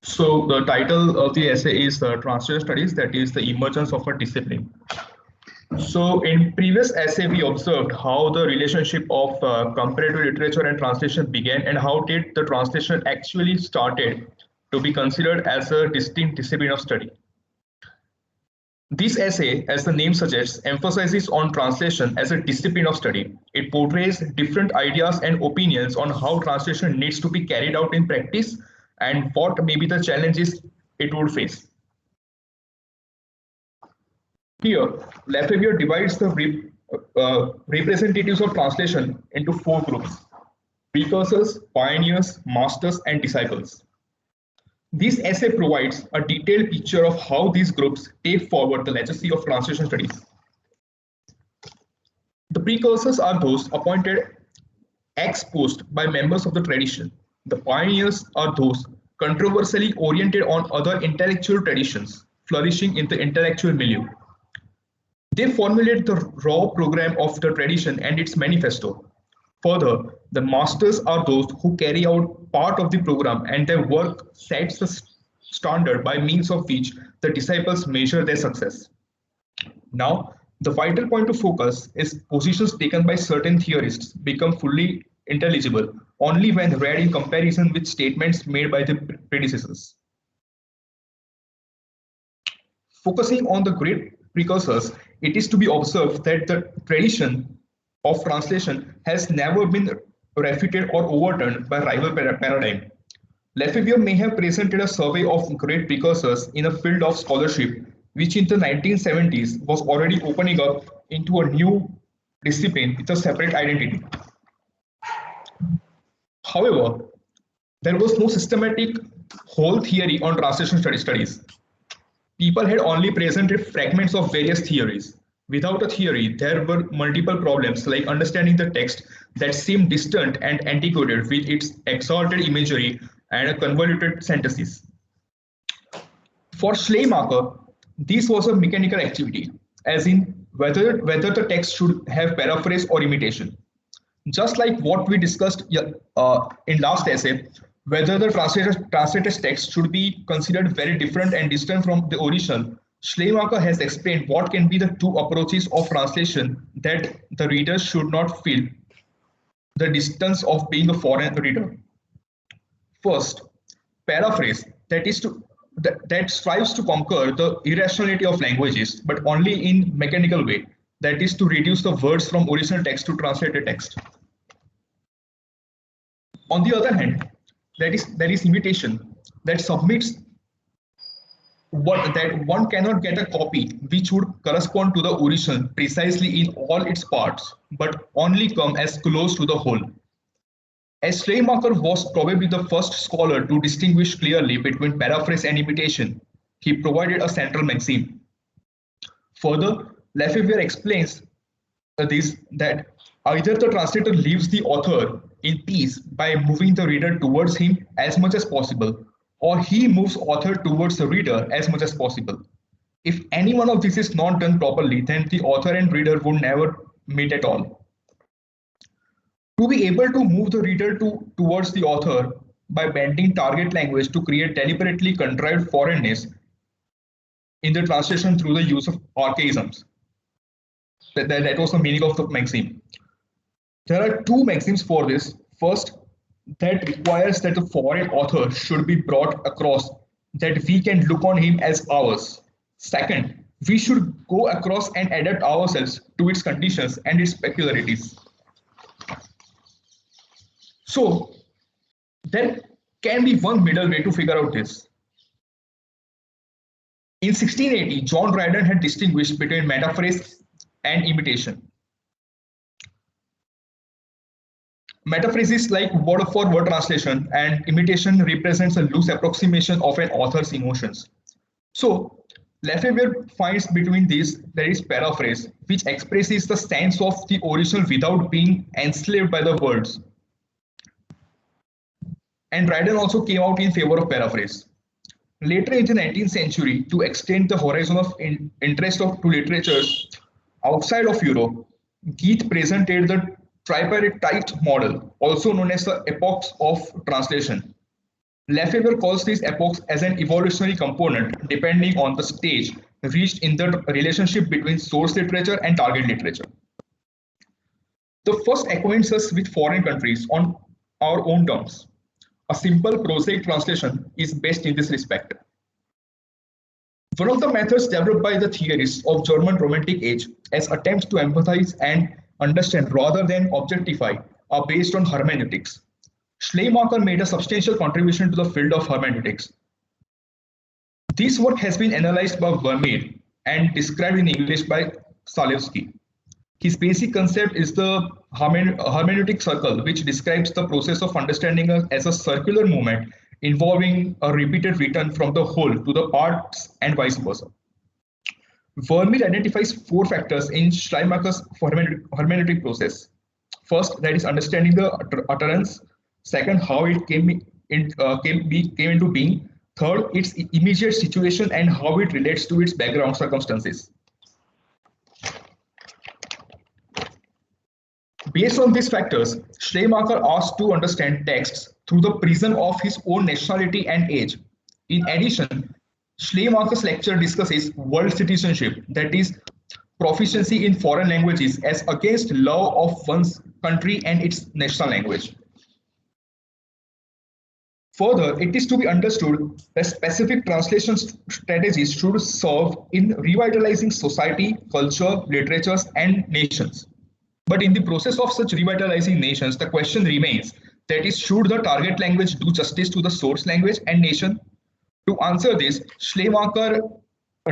So the title of the essay is Translation Studies, that is the emergence of a discipline. So in previous essay, we observed how the relationship of comparative literature and translation began and how did the translation actually started to be considered as a distinct discipline of study. This essay, as the name suggests, emphasizes on translation as a discipline of study. It portrays different ideas and opinions on how translation needs to be carried out in practice and what may be the challenges it would face. Here, Lefebvre divides the representatives of translation into four groups: precursors, pioneers, masters, and disciples. This essay provides a detailed picture of how these groups take forward the legacy of translation studies. The precursors are those appointed ex post by members of the tradition. The pioneers are those controversially oriented on other intellectual traditions, flourishing in the intellectual milieu. They formulate the raw program of the tradition and its manifesto. Further, the masters are those who carry out part of the program, and their work sets the standard by means of which the disciples measure their success. Now, the vital point to focus is positions taken by certain theorists become fully intelligible only when read in comparison with statements made by the predecessors. Focusing on the great precursors, it is to be observed that the tradition of translation has never been refuted or overturned by rival paradigm. Lefebvre may have presented a survey of great precursors in a field of scholarship, which in the 1970s was already opening up into a new discipline with a separate identity. However, there was no systematic whole theory on translation studies. People had only presented fragments of various theories. Without a theory, there were multiple problems like understanding the text that seemed distant and antiquated with its exalted imagery and a convoluted synthesis. For Schleiermacher, this was a mechanical activity, as in whether the text should have paraphrase or imitation. Just like what we discussed in last essay, whether the translated text should be considered very different and distant from the original, Schleiermacher has explained what can be the two approaches of translation that the reader should not feel the distance of being a foreign reader. First, paraphrase, that strives to conquer the irrationality of languages, but only in mechanical way, that is to reduce the words from original text to translated text. On the other hand, there is imitation that submits that one cannot get a copy which would correspond to the original precisely in all its parts, but only come as close to the whole. As Schleiermacher was probably the first scholar to distinguish clearly between paraphrase and imitation, he provided a central maxim. Further, Lefebvre explains that either the translator leaves the author in peace by moving the reader towards him as much as possible, or he moves author towards the reader as much as possible. If any one of these is not done properly, then the author and reader would never meet at all. To be able to move the reader towards the author by bending target language to create deliberately contrived foreignness in the translation through the use of archaisms. That was the meaning of the maxim. There are two maxims for this. First, that requires that the foreign author should be brought across that we can look on him as ours. Second, we should go across and adapt ourselves to its conditions and its peculiarities. So, there can be one middle way to figure out this. In 1680, John Dryden had distinguished between metaphrase and imitation. Metaphrase is like word for word translation, and imitation represents a loose approximation of an author's emotions. So, Lefebvre finds between these there is paraphrase, which expresses the sense of the original without being enslaved by the words. And Dryden also came out in favor of paraphrase. Later in the 19th century, to extend the horizon of interest to literatures outside of Europe, Goethe presented the tripartite model, also known as the epochs of translation. Lefebvre calls these epochs as an evolutionary component depending on the stage reached in the relationship between source literature and target literature. The first acquaints us with foreign countries on our own terms. A simple prosaic translation is best in this respect. One of the methods developed by the theorists of German Romantic age as attempts to empathize and understand rather than objectify are based on hermeneutics. Schleiermacher made a substantial contribution to the field of hermeneutics. This work has been analyzed by Vermeer and described in English by Salewski. His basic concept is the hermeneutic circle, which describes the process of understanding as a circular movement involving a repeated return from the whole to the parts and vice versa. Vermeer identifies four factors in Schleiermacher's hermeneutic process. First, that is understanding the utterance. Second, how it came into being. Third, its immediate situation and how it relates to its background circumstances. Based on these factors, Schleiermacher asked to understand texts through the prism of his own nationality and age. In addition, Schleiermacher's lecture discusses world citizenship, that is, proficiency in foreign languages as against love of one's country and its national language. Further, it is to be understood that specific translation strategies should serve in revitalizing society, culture, literatures, and nations. But in the process of such revitalizing nations, the question remains, that is, should the target language do justice to the source language and nation? To answer this, Schleiermacher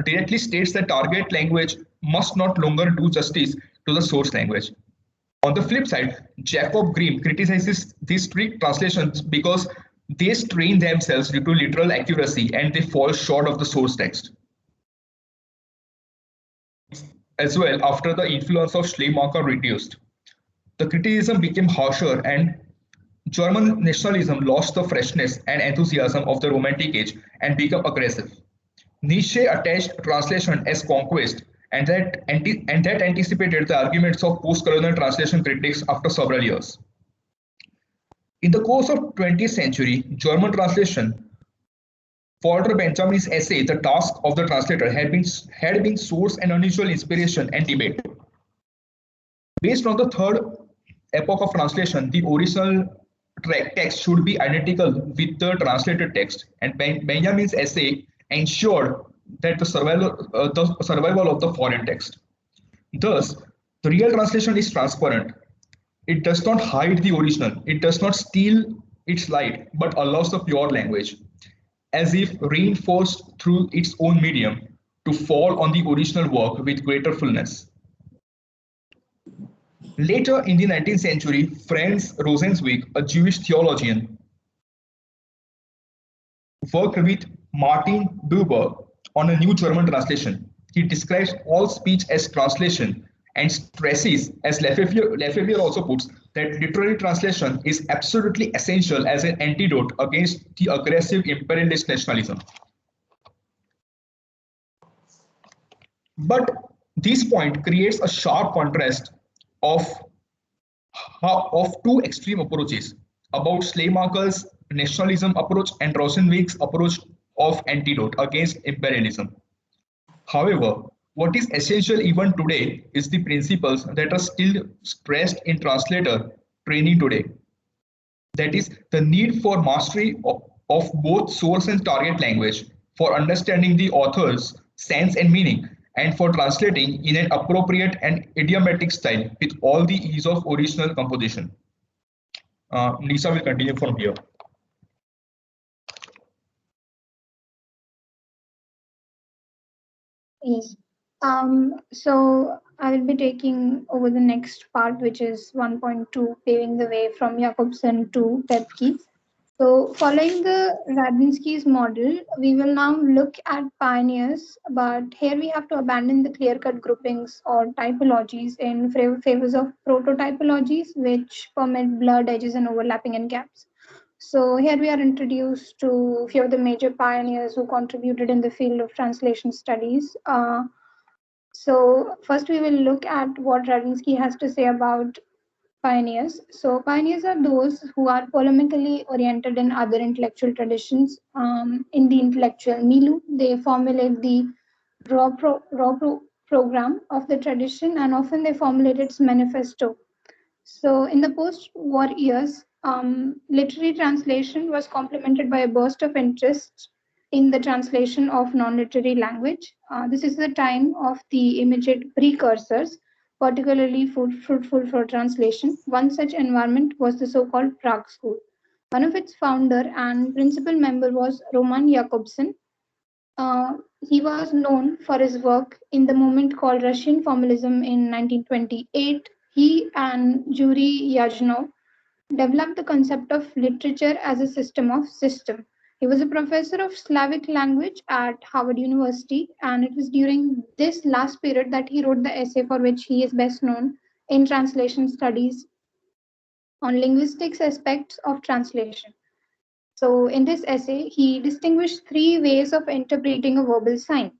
directly states that target language must not longer do justice to the source language. On the flip side, Jacob Grimm criticizes these strict translations because they strain themselves due to literal accuracy and they fall short of the source text. As well, after the influence of Schleiermacher reduced, the criticism became harsher and German nationalism lost the freshness and enthusiasm of the Romantic age and became aggressive. Nietzsche attached translation as conquest and that anticipated the arguments of post-colonial translation critics after several years. In the course of 20th century, German translation, Walter Benjamin's essay, The Task of the Translator, had been source and unusual inspiration and debate. Based on the third epoch of translation, the original text should be identical with the translated text, and Benjamin's essay ensured that the survival of the foreign text. Thus, the real translation is transparent. It does not hide the original. It does not steal its light, but allows the pure language, as if reinforced through its own medium, to fall on the original work with greater fullness. Later in the 19th century, Franz Rosenzweig, a Jewish theologian, worked with Martin Buber on a new German translation. He describes all speech as translation and stresses, as Lefebvre also puts, that literary translation is absolutely essential as an antidote against the aggressive imperialist nationalism. But this point creates a sharp contrast of two extreme approaches about Schleiermacher's nationalism approach and Rosenzweig's approach of antidote against imperialism. However, what is essential even today is the principles that are still stressed in translator training today. That is, the need for mastery of both source and target language, for understanding the author's sense and meaning, and for translating in an appropriate and idiomatic style with all the ease of original composition. Lisa will continue from here. Yes. So I will be taking over the next part, which is 1.2, paving the way from Jakobson to Pepke. So following the Radzinski's model, we will now look at pioneers, but here we have to abandon the clear-cut groupings or typologies in favors of prototypologies, which permit blurred edges and overlapping and gaps. So here we are introduced to a few of the major pioneers who contributed in the field of translation studies. So first we will look at what Radzinski has to say about Pioneers. So, pioneers are those who are polemically oriented in other intellectual traditions. In the intellectual milieu, they formulate the program of the tradition, and often they formulate its manifesto. So, in the post war years, literary translation was complemented by a burst of interest in the translation of non literary language. This is the time of the immediate precursors, particularly fruitful for translation. One such environment was the so called Prague School. One of its founder and principal member was Roman Jakobson. He was known for his work in the movement called Russian Formalism in 1928. He and Yuri Yajnov developed the concept of literature as a system of system. He was a professor of Slavic language at Harvard University, and it was during this last period that he wrote the essay for which he is best known in translation studies on linguistics aspects of translation. So, in this essay, he distinguished three ways of interpreting a verbal sign.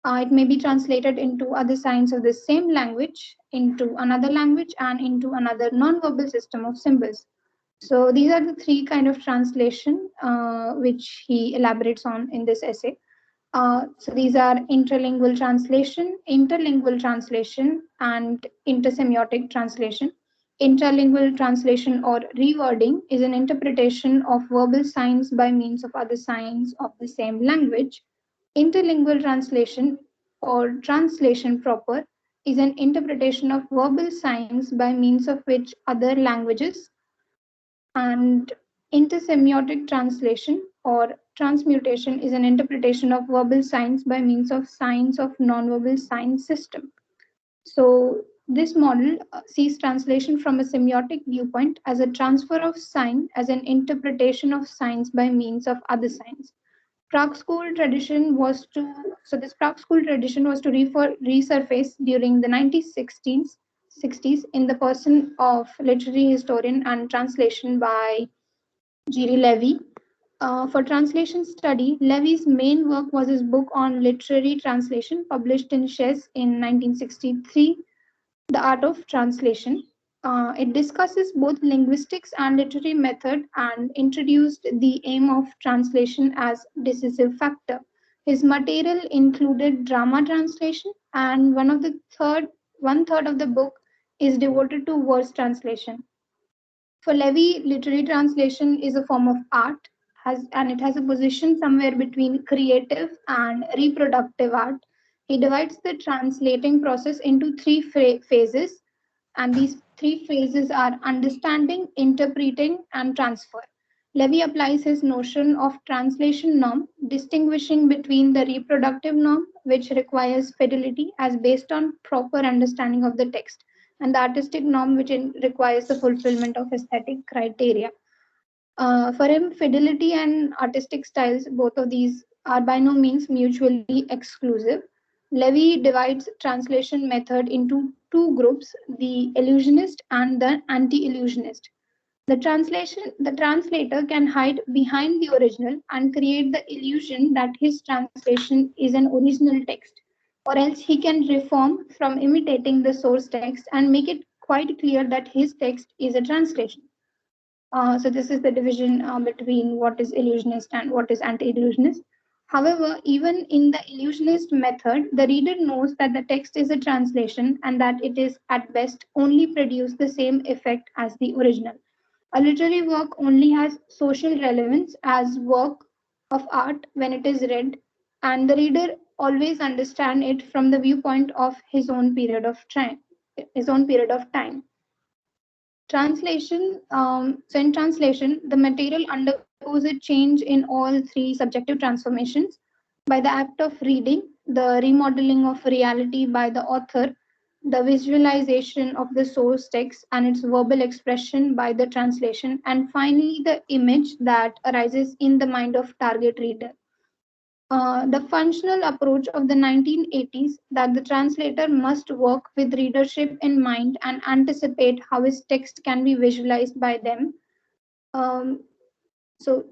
It may be translated into other signs of the same language, into another language, and into another non-verbal system of symbols. So these are the three kind of translation which he elaborates on in this essay. So these are interlingual translation, and intersemiotic translation. Interlingual translation or rewording is an interpretation of verbal signs by means of other signs of the same language. Interlingual translation or translation proper is an interpretation of verbal signs by means of which other languages, and intersemiotic translation or transmutation is an interpretation of verbal signs by means of signs of nonverbal sign system. So this model sees translation from a semiotic viewpoint as a transfer of sign as an interpretation of signs by means of other signs. Prague school tradition was to so this Prague school tradition was to resurface during the 1960s in the person of literary historian and translation by Giri Levy. For translation study, Levy's main work was his book on literary translation, published in Chess in 1963, The Art of Translation. It discusses both linguistics and literary method and introduced the aim of translation as decisive factor. His material included drama translation, and one third of the book is devoted to verse translation. For Levy, literary translation is a form of art, and it has a position somewhere between creative and reproductive art. He divides the translating process into three phases, and these three phases are understanding, interpreting, and transfer. Levy applies his notion of translation norm, distinguishing between the reproductive norm, which requires fidelity as based on proper understanding of the text, and the artistic norm, which requires the fulfillment of aesthetic criteria. For him, fidelity and artistic styles, both of these are by no means mutually exclusive. Levy divides translation method into two groups, the illusionist and the anti-illusionist. The translator can hide behind the original and create the illusion that his translation is an original text, or else he can reform from imitating the source text and make it quite clear that his text is a translation. So this is the division between what is illusionist and what is anti-illusionist. However, even in the illusionist method, the reader knows that the text is a translation and that it is at best only produce the same effect as the original. A literary work only has social relevance as work of art when it is read, and the reader always understand it from the viewpoint of his own period of time. His own period of time. So in translation, the material undergoes a change in all three subjective transformations by the act of reading, the remodeling of reality by the author, the visualization of the source text and its verbal expression by the translation, and finally the image that arises in the mind of target reader. The functional approach of the 1980s that the translator must work with readership in mind and anticipate how his text can be visualized by them. Um, so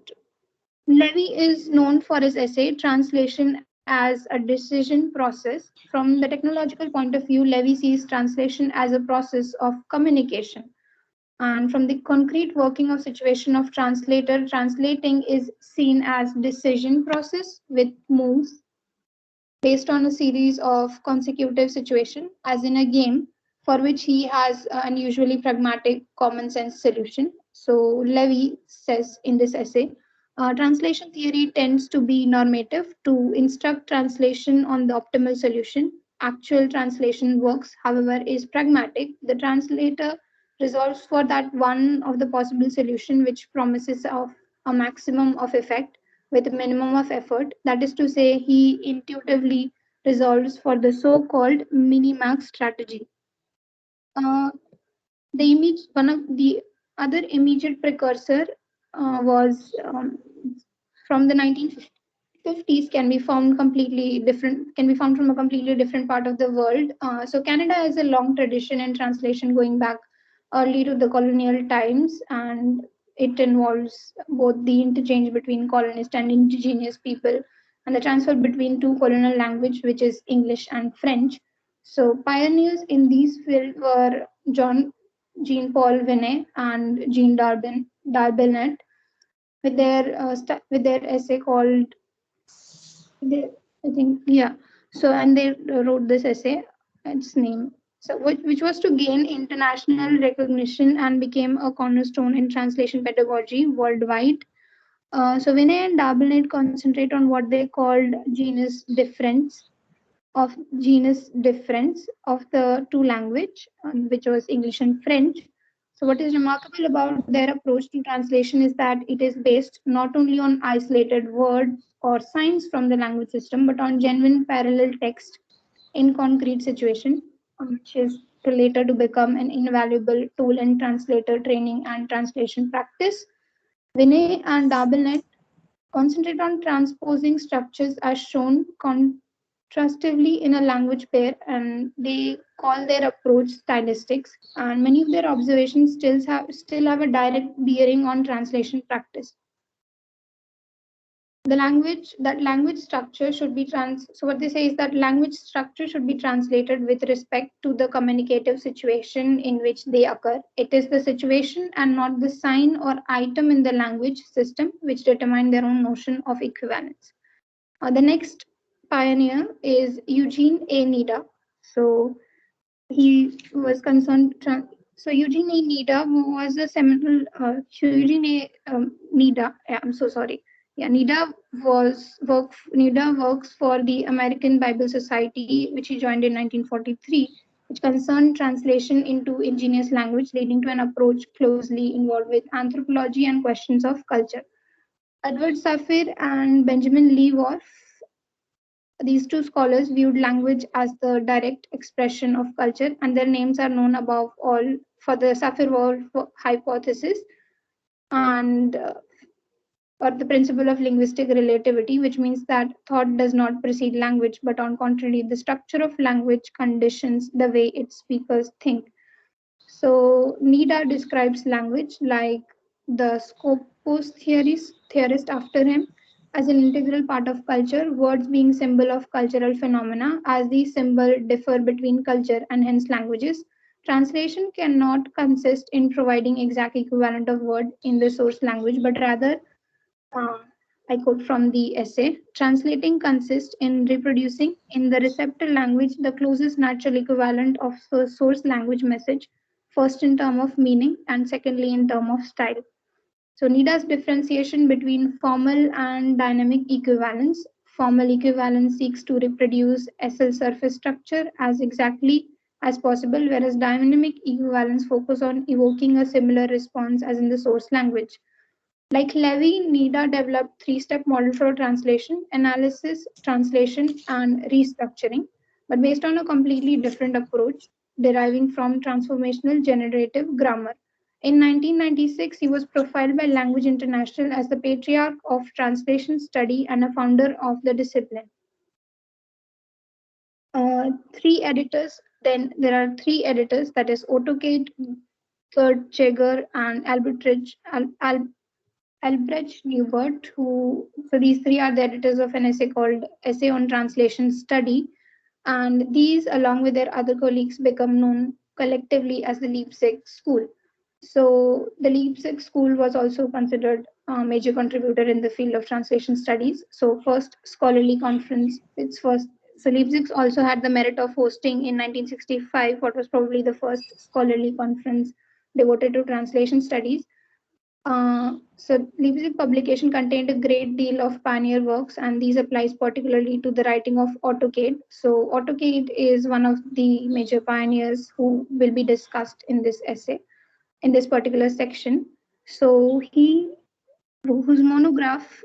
Levy is known for his essay Translation as a Decision Process. From the technological point of view, Levy sees translation as a process of communication. And from the concrete working of situation of translator, translating is seen as decision process with moves based on a series of consecutive situations, as in a game, for which he has an usually pragmatic, common sense solution. So, Levy says in this essay, translation theory tends to be normative to instruct translation on the optimal solution. Actual translation works, however, is pragmatic. The translator resolves for that one of the possible solution which promises of a maximum of effect with a minimum of effort. That is to say, he intuitively resolves for the so-called minimax strategy. Uh, one of the other immediate precursor was from the 1950s can be found from a completely different part of the world. So Canada has a long tradition in translation going back early to the colonial times, and it involves both the interchange between colonist and indigenous people and the transfer between two colonial language, which is English and French. So pioneers in these fields were Jean Paul Vinet and Jean Darbinet with their essay called they, I think, yeah. So, and they wrote this essay, its name. So, which was to gain international recognition and became a cornerstone in translation pedagogy worldwide. So, Vinay and Darbinet concentrate on what they called genus difference of the two language, which was English and French. So, what is remarkable about their approach to translation is that it is based not only on isolated words or signs from the language system, but on genuine parallel text in concrete situation, which is to later to become an invaluable tool in translator training and translation practice. Vinay and Darbinet concentrate on transposing structures as shown contrastively in a language pair, and they call their approach stylistics, and many of their observations still have a direct bearing on translation practice. Language structure should be trans so what they say is that language structure should be translated with respect to the communicative situation in which they occur. It is the situation and not the sign or item in the language system which determine their own notion of equivalence. The next pioneer is Eugene A. Nida. So he was concerned. So Eugene A. Nida was a seminal. Eugene A. Nida. Yeah, I'm so sorry. Yeah, Nida works for the American Bible Society, which he joined in 1943, which concerned translation into indigenous language, leading to an approach closely involved with anthropology and questions of culture. Edward Safir and Benjamin Lee Worf, these two scholars viewed language as the direct expression of culture, and their names are known above all for the Sapir-Whorf hypothesis and or the principle of linguistic relativity, which means that thought does not precede language, but on contrary, the structure of language conditions the way its speakers think. So Nida describes language like the Scopus theorist after him as an integral part of culture, words being symbol of cultural phenomena, as these symbols differ between culture and hence languages. Translation cannot consist in providing exact equivalent of word in the source language, but rather uh, I quote from the essay, translating consists in reproducing in the receptor language the closest natural equivalent of the source language message, first in term of meaning and secondly in term of style. So Nida's differentiation between formal and dynamic equivalence. Formal equivalence seeks to reproduce SL surface structure as exactly as possible, whereas dynamic equivalence focus on evoking a similar response as in the source language. Like Levy, Nida developed three-step model for translation, analysis, translation, and restructuring, but based on a completely different approach deriving from transformational generative grammar. In 1996, he was profiled by Language International as the patriarch of translation study and a founder of the discipline. Three editors, then there are three editors, that is Otto Kate, Kurt Jaeger, and Albrecht Newbert, so these three are the editors of an essay called Essay on Translation Study, and these, along with their other colleagues, become known collectively as the Leipzig School. So the Leipzig school was also considered a major contributor in the field of translation studies. So first scholarly conference, its first. So Leipzig also had the merit of hosting in 1965 what was probably the first scholarly conference devoted to translation studies. So Leipzig publication contained a great deal of pioneer works, and these applies particularly to the writing of AutoCAD. So AutoCAD is one of the major pioneers who will be discussed in this essay, in this particular section. So he, whose monograph,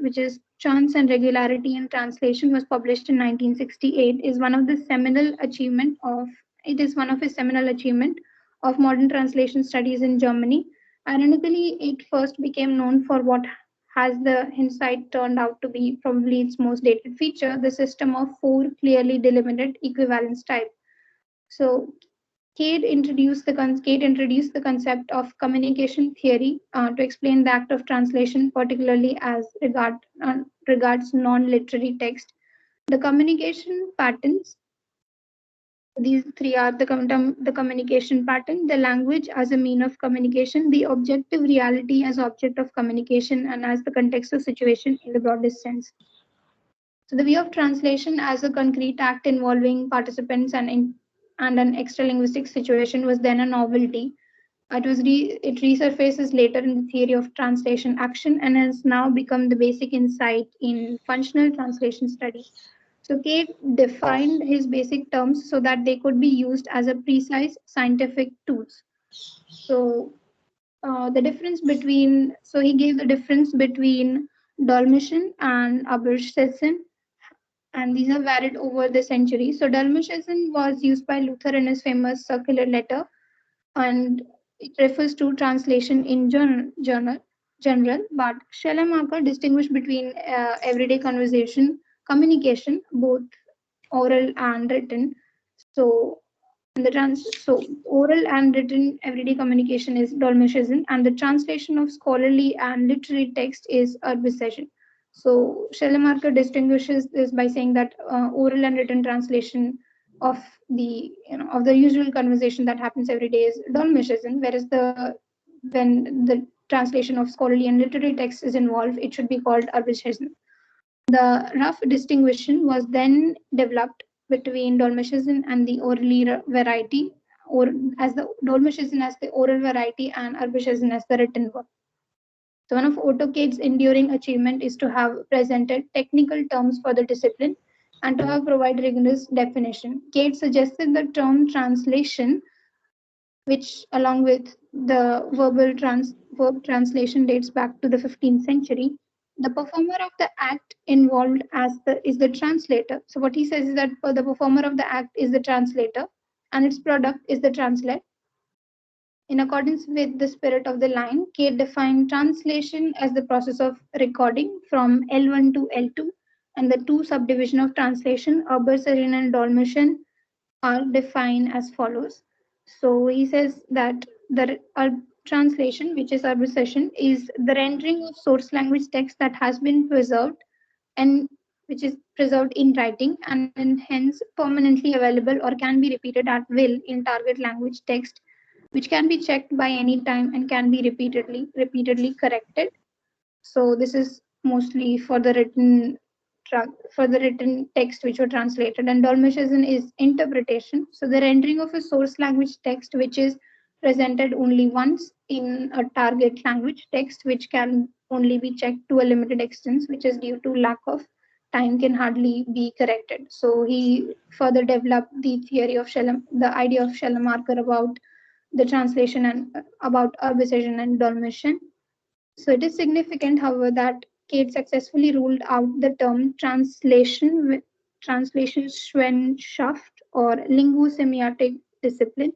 which is Chance and Regularity in Translation, was published in 1968, is one of the seminal achievement of it is one of his seminal achievement of modern translation studies in Germany. Ironically, it first became known for what has the hindsight turned out to be probably its most dated feature, the system of four clearly delimited equivalence type. So Kate introduced the concept of communication theory to explain the act of translation, particularly as regards non-literary text. The communication patterns. These three are the communication pattern, the language as a mean of communication, the objective reality as object of communication, and as the context of situation in the broadest sense. So the view of translation as a concrete act involving participants and an extra-linguistic situation was then a novelty. It resurfaces later in the theory of translation action and has now become the basic insight in functional translation studies. So Cade defined his basic terms so that they could be used as a precise scientific tools. So he gave the difference between Dolmetschen and Aberstesen, and these have varied over the centuries. So Dalmatian was used by Luther in his famous circular letter, and it refers to translation in general. But Schleiermacher distinguished between everyday conversation, communication, both oral and written. So oral and written everyday communication is Dolmetschism, and the translation of scholarly and literary text is Urbicession. So Schleiermacher distinguishes this by saying that oral and written translation of the usual conversation that happens every day is Dolmetschism, whereas the when the translation of scholarly and literary text is involved, it should be called Urbicession. The rough distinction was then developed between Dalmatian and the orally variety, or as the Dalmatian as the oral variety and Urbicesian as the written one. So one of AutoCAD's enduring achievement is to have presented technical terms for the discipline and to have provided rigorous definition. Cade suggested the term translation, which along with the verb translation dates back to the 15th century. The performer of the act involved is the translator. So what he says is that the performer of the act is the translator and its product is the translate. In accordance with the spirit of the line, Kate defined translation as the process of recording from L1 to L2, and the two subdivision of translation, Ubersarin and Dalmatian, are defined as follows. So he says that the translation, which is arbitration, is the rendering of source language text that has been preserved and which is preserved in writing and hence permanently available or can be repeated at will in target language text, which can be checked by any time and can be repeatedly corrected. So this is mostly for the written text which were translated, and Dalmatian is interpretation. So the rendering of a source language text which is presented only once in a target language text, which can only be checked to a limited extent, which is due to lack of time, can hardly be corrected. So he further developed the theory of the idea of Schleiermacher about the translation and about Urbicession and Dalmatian. So it is significant, however, that Kate successfully ruled out the term translationswissenschaft or linguosemiotic discipline,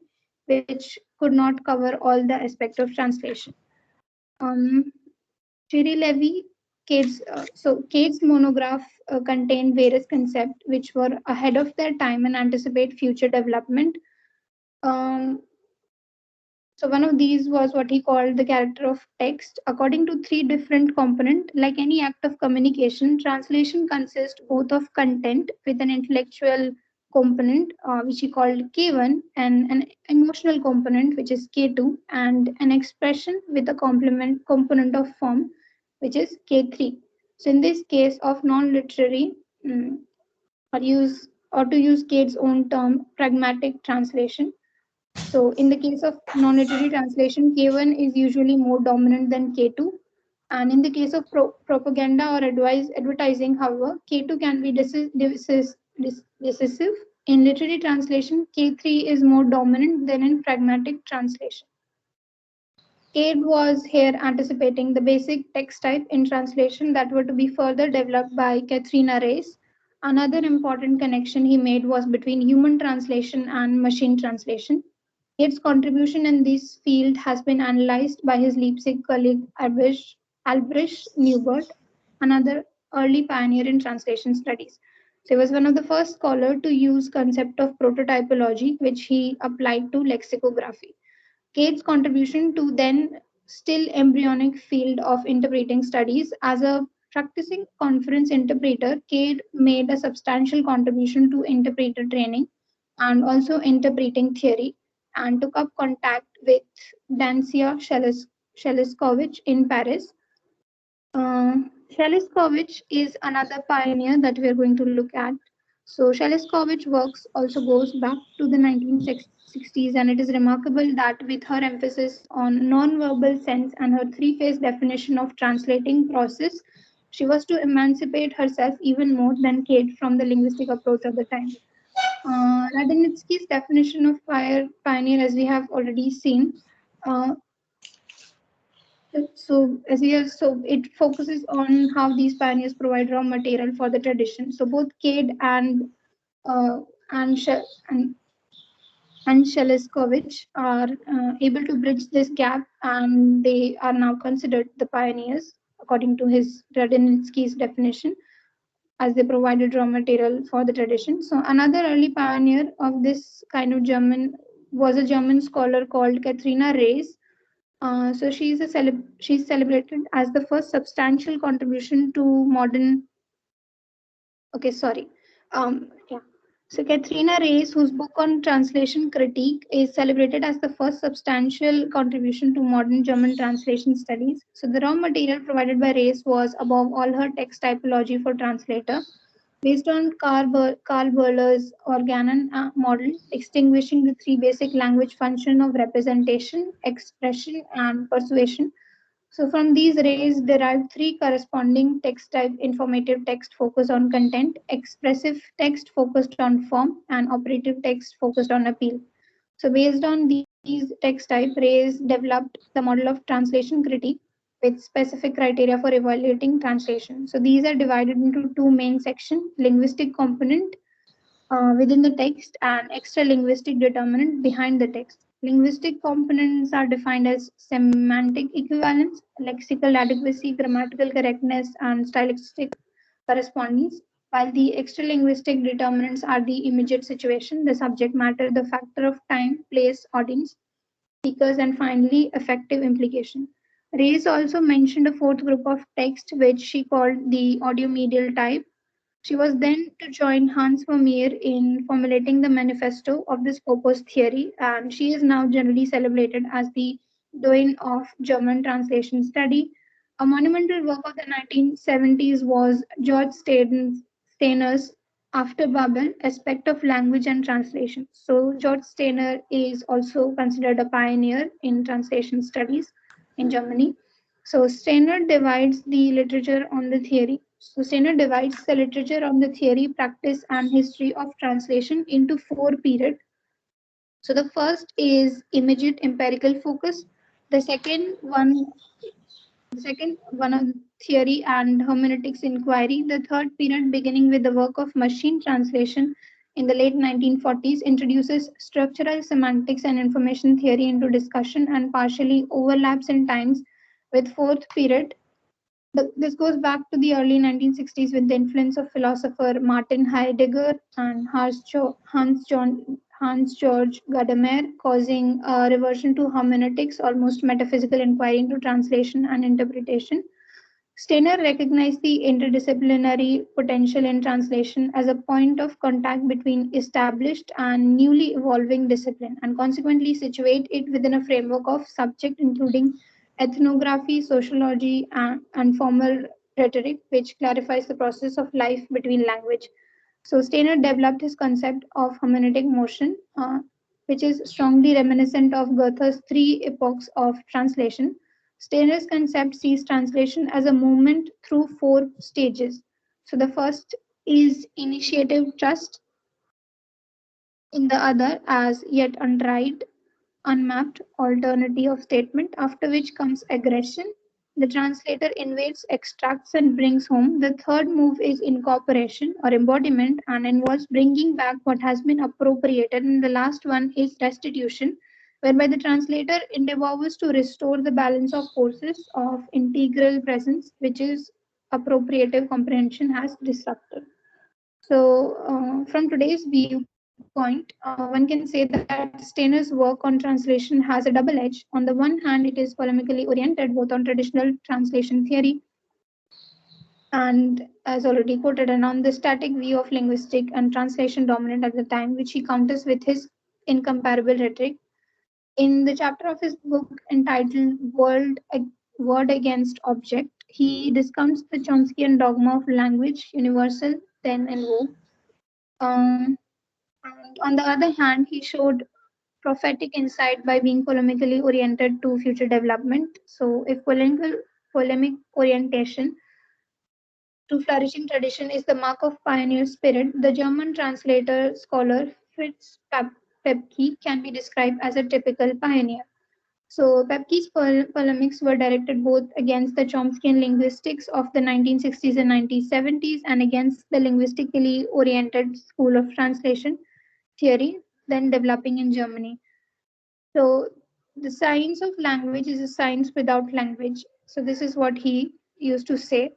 which could not cover all the aspects of translation. Um, Thierry Levy, Kate's monograph contained various concepts which were ahead of their time and anticipate future development. Um, So one of these was what he called the character of text. According to three different components, like any act of communication, translation consists both of content with an intellectual component, which he called K1, and an emotional component, which is K2, and an expression with a complement component of form, which is K3. So in this case of non-literary, or to use Kate's own term, pragmatic translation. So in the case of non-literary translation, K1 is usually more dominant than K2. And in the case of propaganda or advertising, however, K2 can be decisive. In literary translation, K3 is more dominant than in pragmatic translation. Cade was here anticipating the basic text type in translation that were to be further developed by Katharina Reis. Another important connection he made was between human translation and machine translation. Cade's contribution in this field has been analyzed by his Leipzig colleague Albrecht Neubert, another early pioneer in translation studies. So he was one of the first scholars to use concept of prototypology, which he applied to lexicography. Cade's contribution to then still embryonic field of interpreting studies. As a practicing conference interpreter, Cade made a substantial contribution to interpreter training and also interpreting theory, and took up contact with Dancia Sheliskovic in Paris. uh, Sheliskovic is another pioneer that we are going to look at. So Sheliskovic works also goes back to the 1960s, and it is remarkable that with her emphasis on non-verbal sense and her three-phase definition of translating process, she was to emancipate herself even more than Kate from the linguistic approach of the time. Radenitsky's definition of pioneer, as we have already seen, uh, so it focuses on how these pioneers provide raw material for the tradition. So both Cade uh, and She- and Sheliskovic are able to bridge this gap, and they are now considered the pioneers according to his Radenitsky's definition, as they provided raw material for the tradition. So another early pioneer of this kind of German was a German scholar called Katharina Reis. So she's celebrated as the first substantial contribution to modern. Okay, sorry. Yeah. So Katharina Reis, whose book on translation critique is celebrated as the first substantial contribution to modern German translation studies. So the raw material provided by Reis was above all her text typology for translator, based on Karl Burler's Organon model, distinguishing the three basic language functions of representation, expression, and persuasion. So from these rays derived three corresponding text type: informative text focused on content, expressive text focused on form, and operative text focused on appeal. So based on these text type, Rays developed the model of translation critique with specific criteria for evaluating translation. So these are divided into two main sections: linguistic component within the text and extra linguistic determinant behind the text. Linguistic components are defined as semantic equivalence, lexical adequacy, grammatical correctness, and stylistic correspondence, while the extra linguistic determinants are the immediate situation, the subject matter, the factor of time, place, audience, speakers, and finally, effective implication. Reyes also mentioned a fourth group of text, which she called the audiomedial type. She was then to join Hans Vermeer in formulating the manifesto of this purpose theory, and she is now generally celebrated as the doyen of German translation study. A monumental work of the 1970s was George Steiner's After Babel, Aspect of Language and Translation. So George Steiner is also considered a pioneer in translation studies in Germany. So Steiner divides the literature on the theory. So Steiner divides the literature on the theory, practice, and history of translation into four periods. So the first is immediate empirical focus. The second one of theory and hermeneutics inquiry. The third period, beginning with the work of machine translation in the late 1940s, introduces structural semantics and information theory into discussion and partially overlaps in times with fourth period. This goes back to the early 1960s with the influence of philosopher Martin Heidegger and Hans Georg Gadamer, causing a reversion to hermeneutics, almost metaphysical inquiry into translation and interpretation. Steiner recognized the interdisciplinary potential in translation as a point of contact between established and newly evolving discipline, and consequently situate it within a framework of subject including ethnography, sociology, and formal rhetoric, which clarifies the process of life between language. So Steiner developed his concept of hermeneutic motion, which is strongly reminiscent of Goethe's three epochs of translation. Steiner's concept sees translation as a movement through four stages. So the first is initiative trust, in the other as yet untried unmapped alternative of statement, after which comes aggression. The translator invades, extracts, and brings home. The third move is incorporation or embodiment and involves bringing back what has been appropriated. And the last one is restitution, whereby the translator endeavors to restore the balance of forces of integral presence, which is appropriative comprehension has disrupted. So, from today's viewpoint, one can say that Steiner's work on translation has a double edge. On the one hand, it is polemically oriented both on traditional translation theory and, as already quoted, and on the static view of linguistic and translation dominant at the time, which he counters with his incomparable rhetoric. In the chapter of his book entitled Word Against Object, he discounts the Chomskyan dogma of language, universal, then and vogue. Um, and on the other hand, he showed prophetic insight by being polemically oriented to future development. So, if polemic orientation to flourishing tradition is the mark of pioneer spirit, the German translator scholar Fritz Pepke can be described as a typical pioneer. So, Pepke's polemics were directed both against the Chomskyan linguistics of the 1960s and 1970s and against the linguistically oriented school of translation theory then developing in Germany. So, the science of language is a science without language. So, this is what he used to say.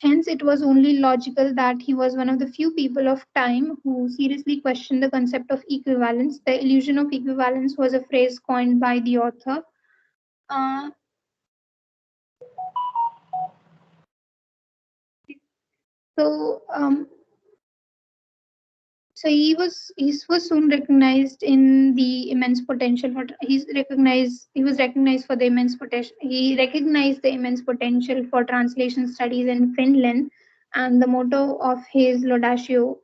Hence, it was only logical that he was one of the few people of time who seriously questioned the concept of equivalence. The illusion of equivalence was a phrase coined by the author. Uh, so, um, so he was soon recognized in the immense potential for he was recognized for the immense potential he recognized the immense potential for translation studies in Finland, and the motto of his laudatio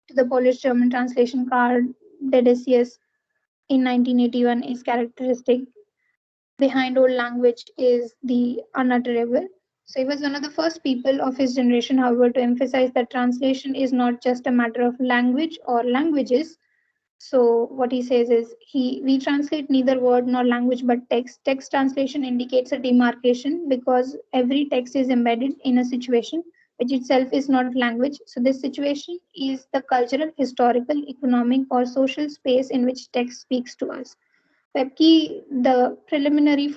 to the Polish German translation card Dedecius in 1981 is characteristic. Behind old language is the unutterable. So he was one of the first people of his generation, however, to emphasize that translation is not just a matter of language or languages. So what he says is we translate neither word nor language but text. Text translation indicates a demarcation because every text is embedded in a situation which itself is not language. So this situation is the cultural, historical, economic, or social space in which text speaks to us. Pepke, the preliminary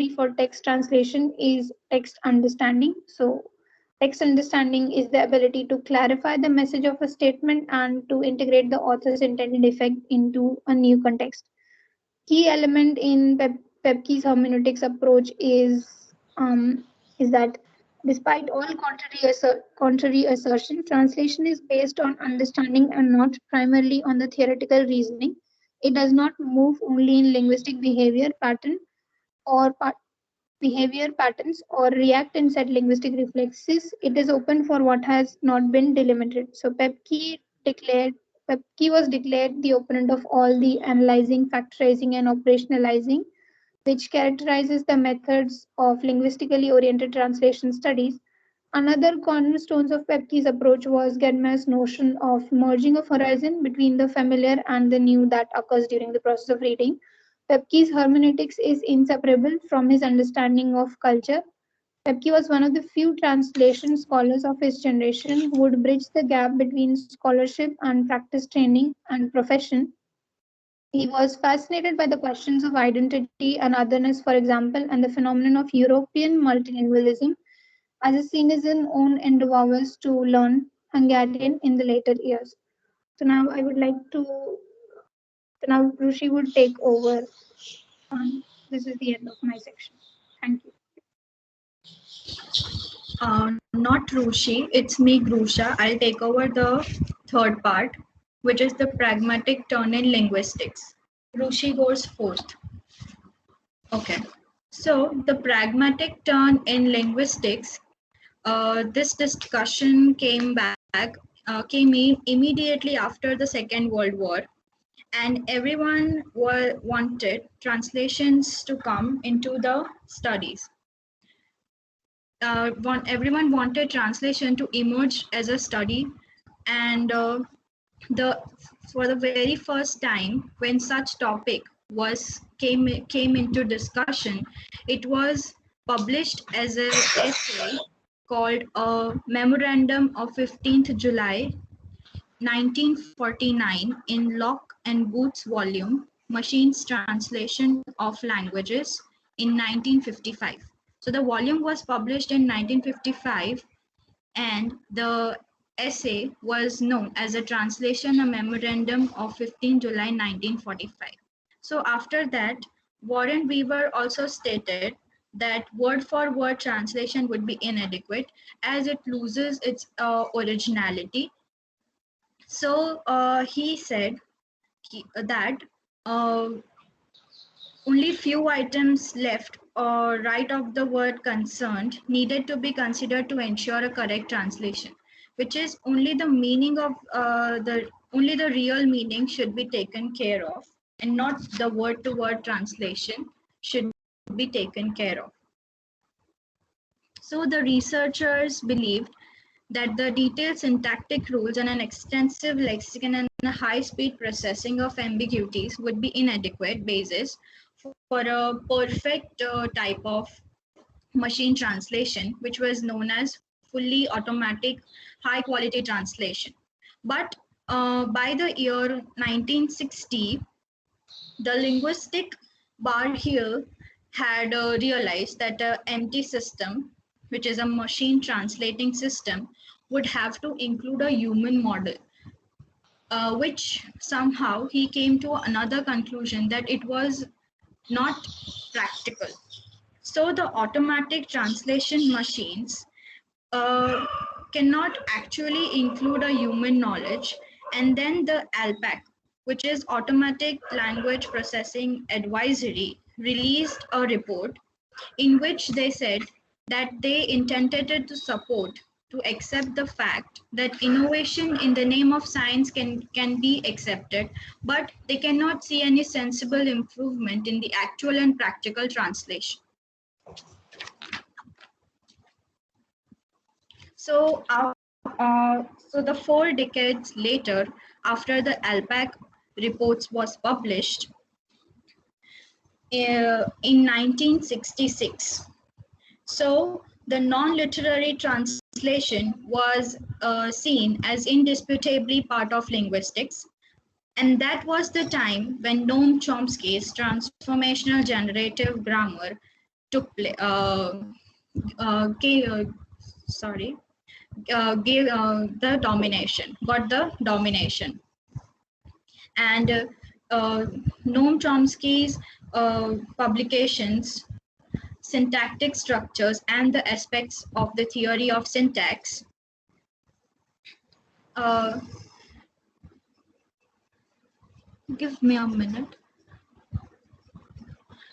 for text translation is text understanding. So text understanding is the ability to clarify the message of a statement and to integrate the author's intended effect into a new context. Key element in Pepke's hermeneutics approach is that despite all contrary assertion, translation is based on understanding and not primarily on the theoretical reasoning. It does not move only in linguistic or behavior patterns or react in set linguistic reflexes. It is open for what has not been delimited. So Pepke was declared the opponent of all the analyzing, factorizing, and operationalizing, which characterizes the methods of linguistically oriented translation studies. Another cornerstone of Pepke's approach was Gedmer's notion of merging of horizon between the familiar and the new that occurs during the process of reading. Pepke's hermeneutics is inseparable from his understanding of culture. Pepke was one of the few translation scholars of his generation who would bridge the gap between scholarship and practice training and profession. He was fascinated by the questions of identity and otherness, for example, and the phenomenon of European multilingualism as a seen his own endeavors to learn Hungarian in the later years. So now I would like to, so now Rushi would take over, and this is the end of my section. Thank you. Not Rushi, it's me, Grusha. I'll take over the third part, which is the pragmatic turn in linguistics. Rushi goes fourth. Okay. So the pragmatic turn in linguistics, this discussion came in immediately after the Second World War, and everyone wanted translations to come into the studies. Everyone wanted translation to emerge as a study, and the for the very first time when such topic was came into discussion, it was published as an essay called a memorandum of 15th July 1949 in Locke and Booth's volume Machines Translation of Languages in 1955. So the volume was published in 1955, and the essay was known as a translation, a memorandum of 15 July 1945. So after that, Warren Weaver also stated that word for word translation would be inadequate as it loses its originality. So he said that uh, only few items left or right of the word concerned needed to be considered to ensure a correct translation, which is only the meaning of only the real meaning should be taken care of, and not the word to word translation should be taken care of. So the researchers believed that the detailed syntactic rules and an extensive lexicon and a high-speed processing of ambiguities would be inadequate basis for a perfect type of machine translation, which was known as fully automatic high-quality translation. But by the year 1960, the linguistic bar here had realized that an empty system, which is a machine translating system, would have to include a human model, which somehow he came to another conclusion that it was not practical. So the automatic translation machines uh, cannot actually include a human knowledge. And then the ALPAC, which is Automatic Language Processing Advisory, released a report in which they said that they intended to support to accept the fact that innovation in the name of science can be accepted, but they cannot see any sensible improvement in the actual and practical translation. So, so the 4 decades later, after the ALPAC reports was published in 1966, so the non-literary translation was seen as indisputably part of linguistics, and that was the time when Noam Chomsky's transformational generative grammar took place. Gave, sorry, gave got the domination. And Noam Chomsky's publications, Syntactic Structures and the Aspects of the Theory of Syntax, uh, give me a minute,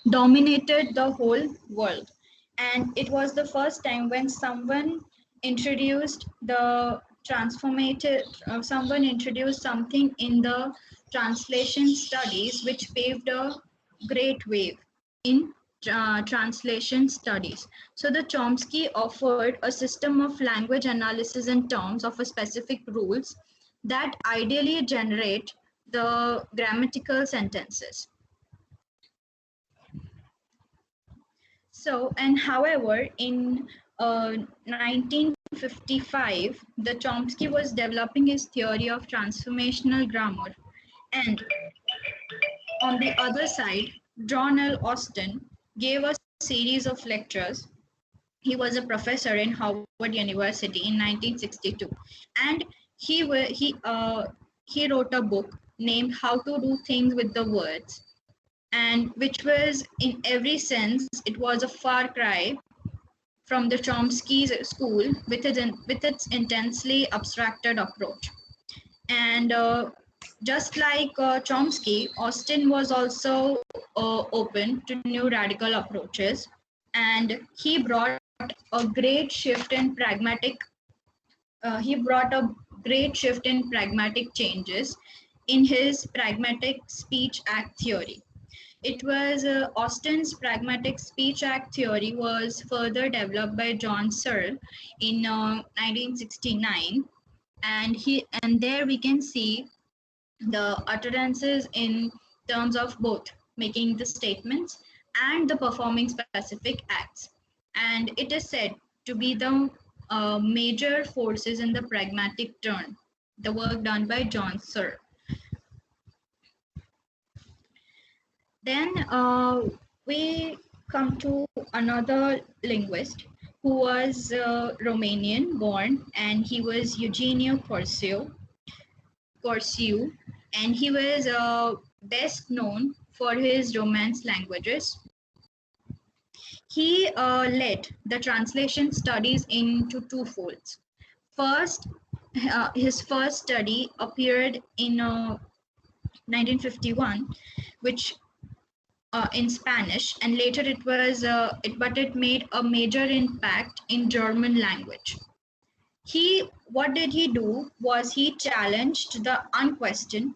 dominated the whole world. And it was the first time when introduced the someone introduced something in the translation studies which paved a great wave in translation studies. So the Chomsky offered a system of language analysis in terms of a specific rules that ideally generate the grammatical sentences. So, and however, in 1955, the Chomsky was developing his theory of transformational grammar. And on the other side, John L. Austin gave a series of lectures. He was a professor in Harvard University in 1962. And he wrote a book named How to Do Things with the Words, and which was in every sense, it was a far cry from the Chomsky school with its intensely abstracted approach. And just like Chomsky, Austin was also open to new radical approaches, and he brought a great shift in pragmatic. He brought a great shift in pragmatic changes in his pragmatic speech act theory. It was Austin's pragmatic speech act theory was further developed by John Searle in 1969, and there we can see the utterances in terms of both making the statements and the performing specific acts. And it is said to be the major forces in the pragmatic turn, the work done by John Searle. Then we come to another linguist who was Romanian born, and he was Eugenio Corsiu, and he was best known for his Romance languages. He led the translation studies into two folds. First, his first study appeared in 1951, which in Spanish, and later it made a major impact in German language. What did he do was he challenged the unquestioned,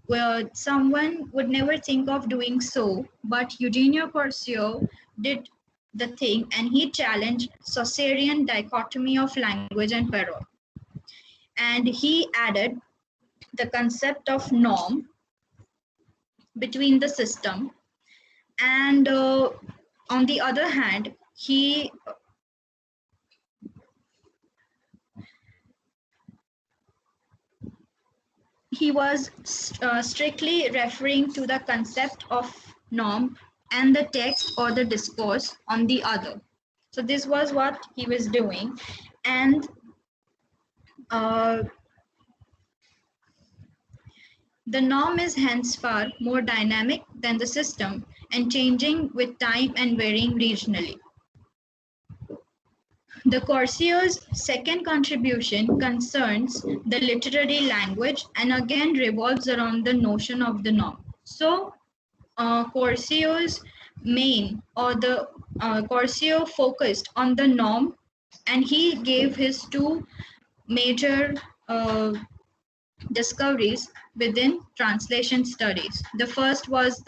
where someone would never think of doing so, but Eugenio Corcio did the thing, and he challenged Saussurian dichotomy of language and parole. And he added the concept of norm between the system, and on the other hand, he was strictly referring to the concept of norm and the text or the discourse on the other. So this was what he was doing, and the norm is hence far more dynamic than the system and changing with time and varying regionally. The Corsio's second contribution concerns the literary language and again revolves around the notion of the norm. So Corsio's Corsio focused on the norm, and he gave his two major discoveries within translation studies. The first was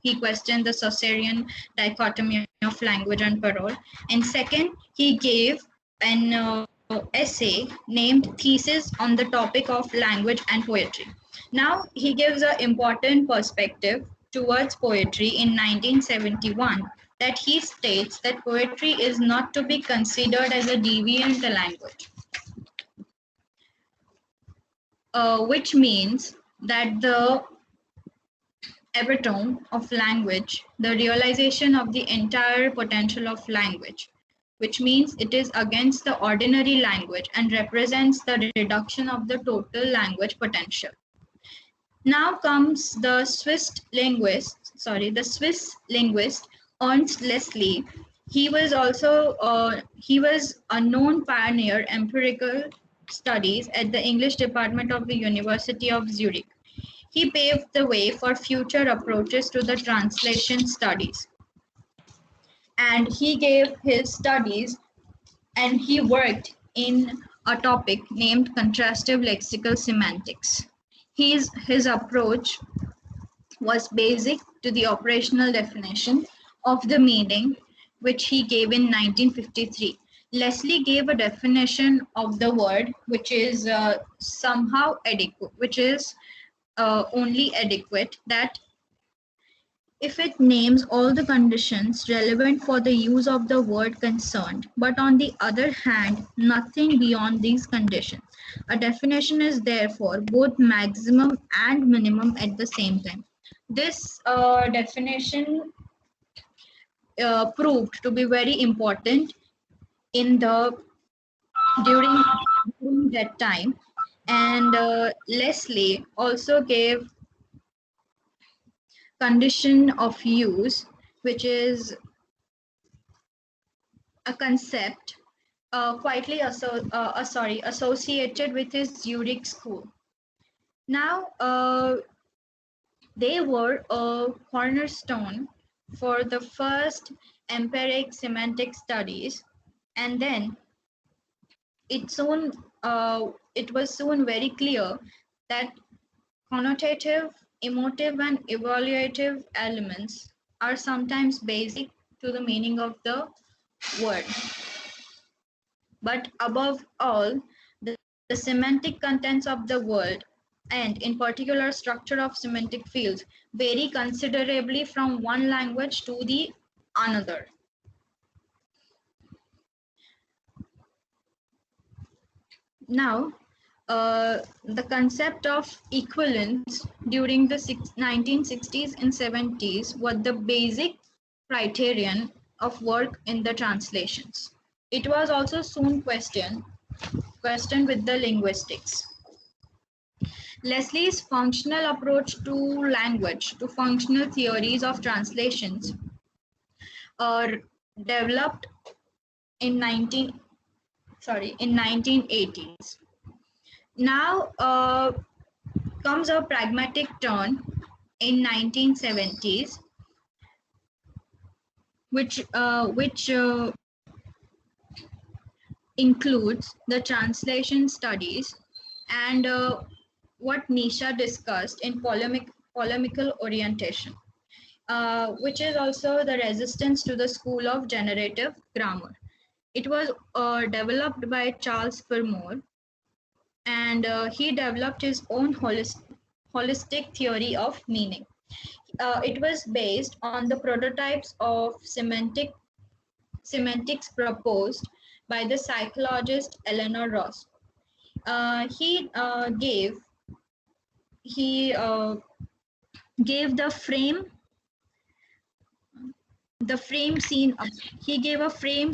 he questioned the Saussurian dichotomy of language and parole, and second, he gave an essay named Thesis on the topic of language and poetry. Now, he gives an important perspective towards poetry in 1971, that he states that poetry is not to be considered as a deviant language. Which means that the epitome of language, the realization of the entire potential of language, which means it is against the ordinary language and represents the reduction of the total language potential. Now comes the Swiss linguist Ernst Leslie. He was a known pioneer empirical studies at the English department of the University of Zurich. He paved the way for future approaches to the translation studies. And he gave his studies, and he worked in a topic named contrastive lexical semantics. His approach was basic to the operational definition of the meaning, which he gave in 1953. Leslie gave a definition of the word which is somehow adequate, which is only adequate, that if it names all the conditions relevant for the use of the word concerned, but on the other hand, nothing beyond these conditions. A definition is therefore both maximum and minimum at the same time. This definition proved to be very important during that time, and Leslie also gave condition of use, which is a concept quietly associated with his Zurich school. Now, they were a cornerstone for the first empiric semantic studies, and then it soon it was soon very clear that connotative, emotive, and evaluative elements are sometimes basic to the meaning of the word. But above all, the semantic contents of the word, and in particular structure of semantic fields, vary considerably from one language to the another. Now, the concept of equivalence during the 1960s and 70s was the basic criterion of work in the translations. It was also soon questioned with the linguistics. Leslie's functional approach to language, to functional theories of translations, are developed in 1980s. Now comes a pragmatic turn in 1970s, which includes the translation studies and what Nisha discussed in polemical orientation, which is also the resistance to the school of generative grammar. It was developed by Charles Fillmore, and he developed his own holistic theory of meaning. It was based on the prototypes of semantics proposed by the psychologist Eleanor Ross. He gave he gave a frame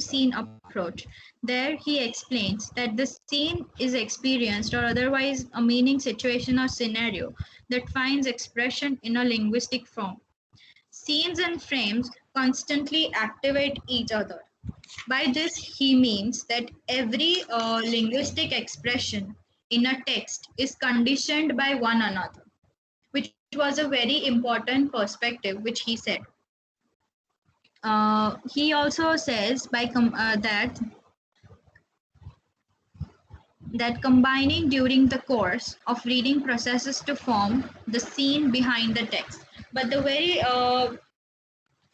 scene approach. There he explains that the scene is experienced or otherwise a meaning, situation, or scenario that finds expression in a linguistic form. Scenes and frames constantly activate each other. By this he means that every linguistic expression in a text is conditioned by one another, which was a very important perspective which he said. He also says that combining during the course of reading processes to form the scene behind the text. But the very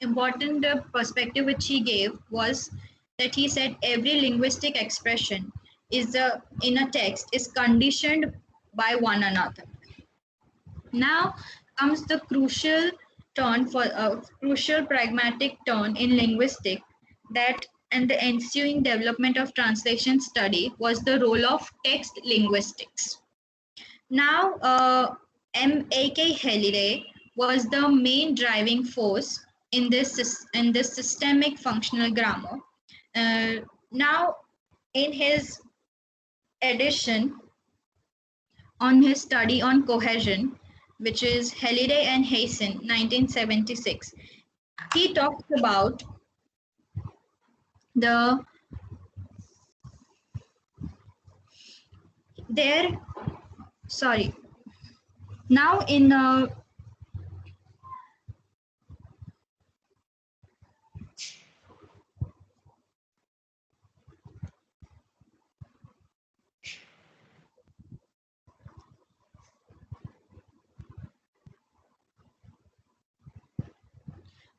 important perspective which he gave was that he said every linguistic expression in a text is conditioned by one another. Now comes the crucial pragmatic turn in linguistics and the ensuing development of translation study was the role of text linguistics. Now, M.A.K. Halliday was the main driving force in this systemic functional grammar. Now, in his edition on his study on cohesion, which is Halliday and Hayson, 1976, he talks about now in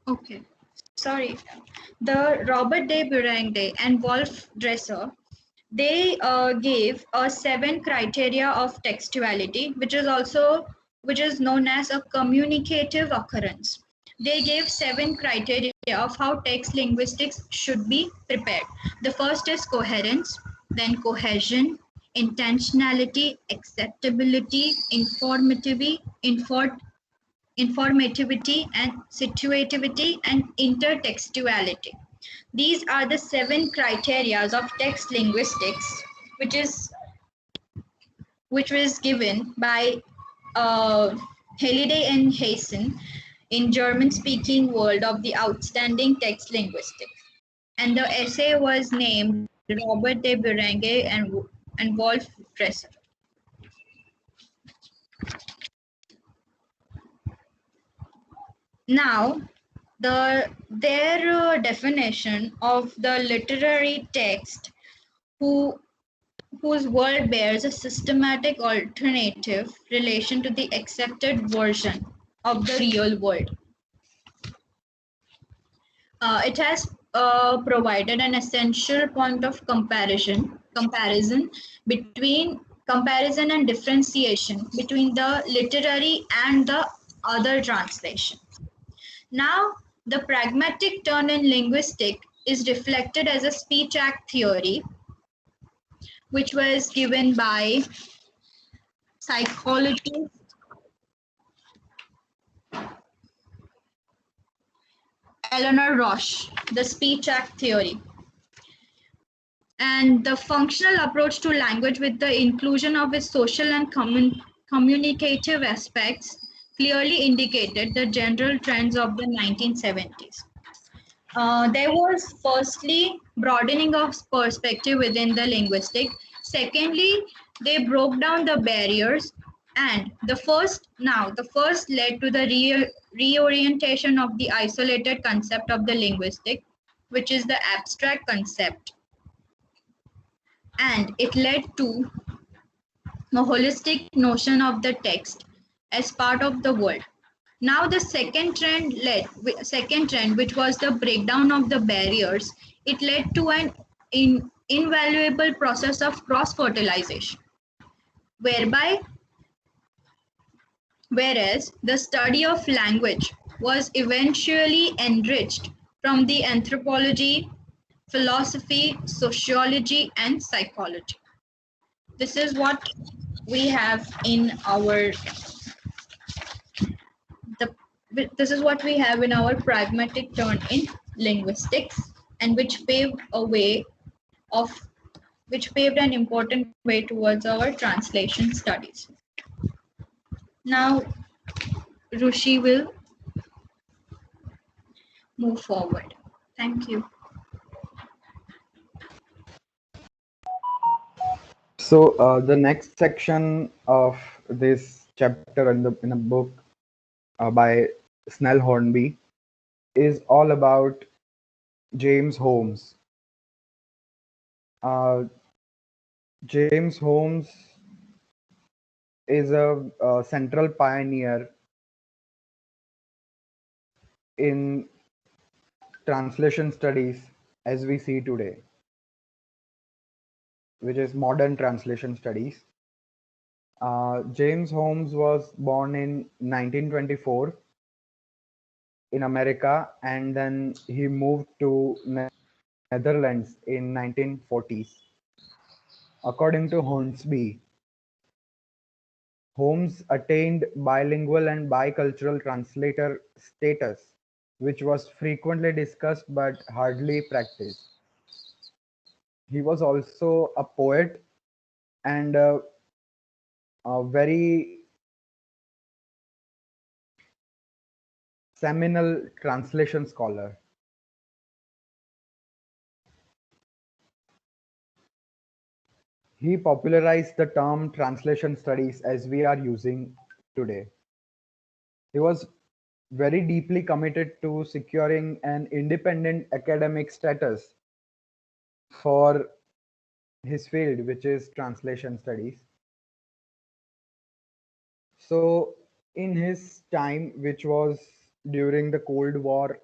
okay, sorry. The Robert de Burende and Wolf Dresser, they gave a 7 criteria of textuality, which is known as a communicative occurrence. They gave 7 criteria of how text linguistics should be prepared. The first is coherence, then cohesion, intentionality, acceptability, informativity and situativity and intertextuality. These are the 7 criteria of text linguistics, which was given by Halliday and Hayson in German-speaking world of the outstanding text linguistics. and the essay was named Robert de Berengue and Wolf Dresser. Now, their definition of the literary text whose world bears a systematic alternative relation to the accepted version of the real world. It has provided an essential point of comparison and differentiation between the literary and the other translation. Now, the pragmatic turn in linguistic is reflected as a speech act theory, which was given by psychologist Eleanor Roche, the speech act theory. And the functional approach to language with the inclusion of its social and communicative aspects clearly indicated the general trends of the 1970s. There was firstly broadening of perspective within the linguistic. Secondly, they broke down the barriers, and the first led to the reorientation of the isolated concept of the linguistic, which is the abstract concept, and it led to a holistic notion of the text as part of the world. Now the second trend, which was the breakdown of the barriers, it led to an invaluable process of cross-fertilization, whereas the study of language was eventually enriched from the anthropology, philosophy, sociology, and psychology. This is what we have in our pragmatic turn in linguistics, and which paved an important way towards our translation studies. Now, Rushi will move forward. Thank you. So the next section of this chapter in a book by Snell Hornby is all about James Holmes. James Holmes is a central pioneer in translation studies as we see today, which is modern translation studies. James Holmes was born in 1924 in America, and then he moved to Netherlands in 1940s. According to Hornsby, Holmes attained bilingual and bicultural translator status, which was frequently discussed but hardly practiced. He was also a poet and a very seminal translation scholar. He popularized the term translation studies as we are using today. He was very deeply committed to securing an independent academic status for his field, which is translation studies. So in his time, which was during the Cold War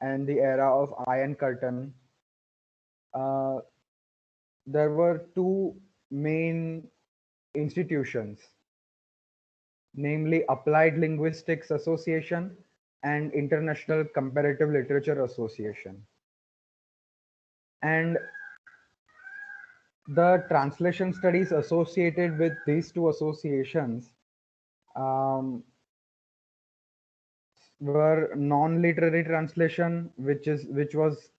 and the era of Iron Curtain, there were two main institutions, namely Applied Linguistics Association and International Comparative Literature Association. And the translation studies associated with these two associations were non-literary translation, which was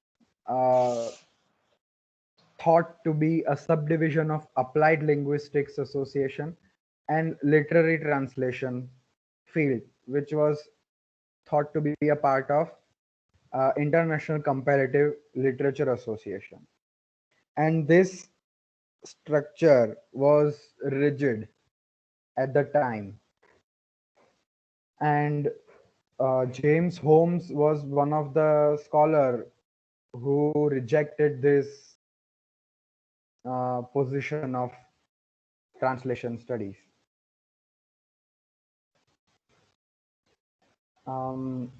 thought to be a subdivision of Applied Linguistics Association, and literary translation field, which was thought to be a part of International Comparative Literature Association. And this structure was rigid at the time. And James Holmes was one of the scholar who rejected this position of translation studies. Um,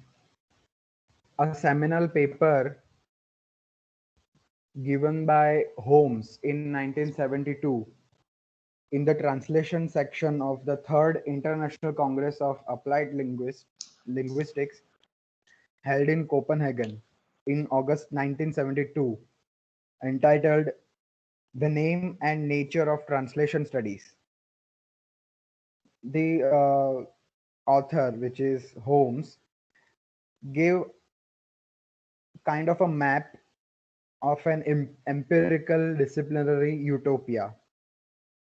a seminal paper given by Holmes in 1972 in the translation section of the Third International Congress of Applied Linguistics held in Copenhagen in August 1972, entitled The Name and Nature of Translation Studies. The author, which is Holmes, gave kind of a map of an empirical disciplinary utopia.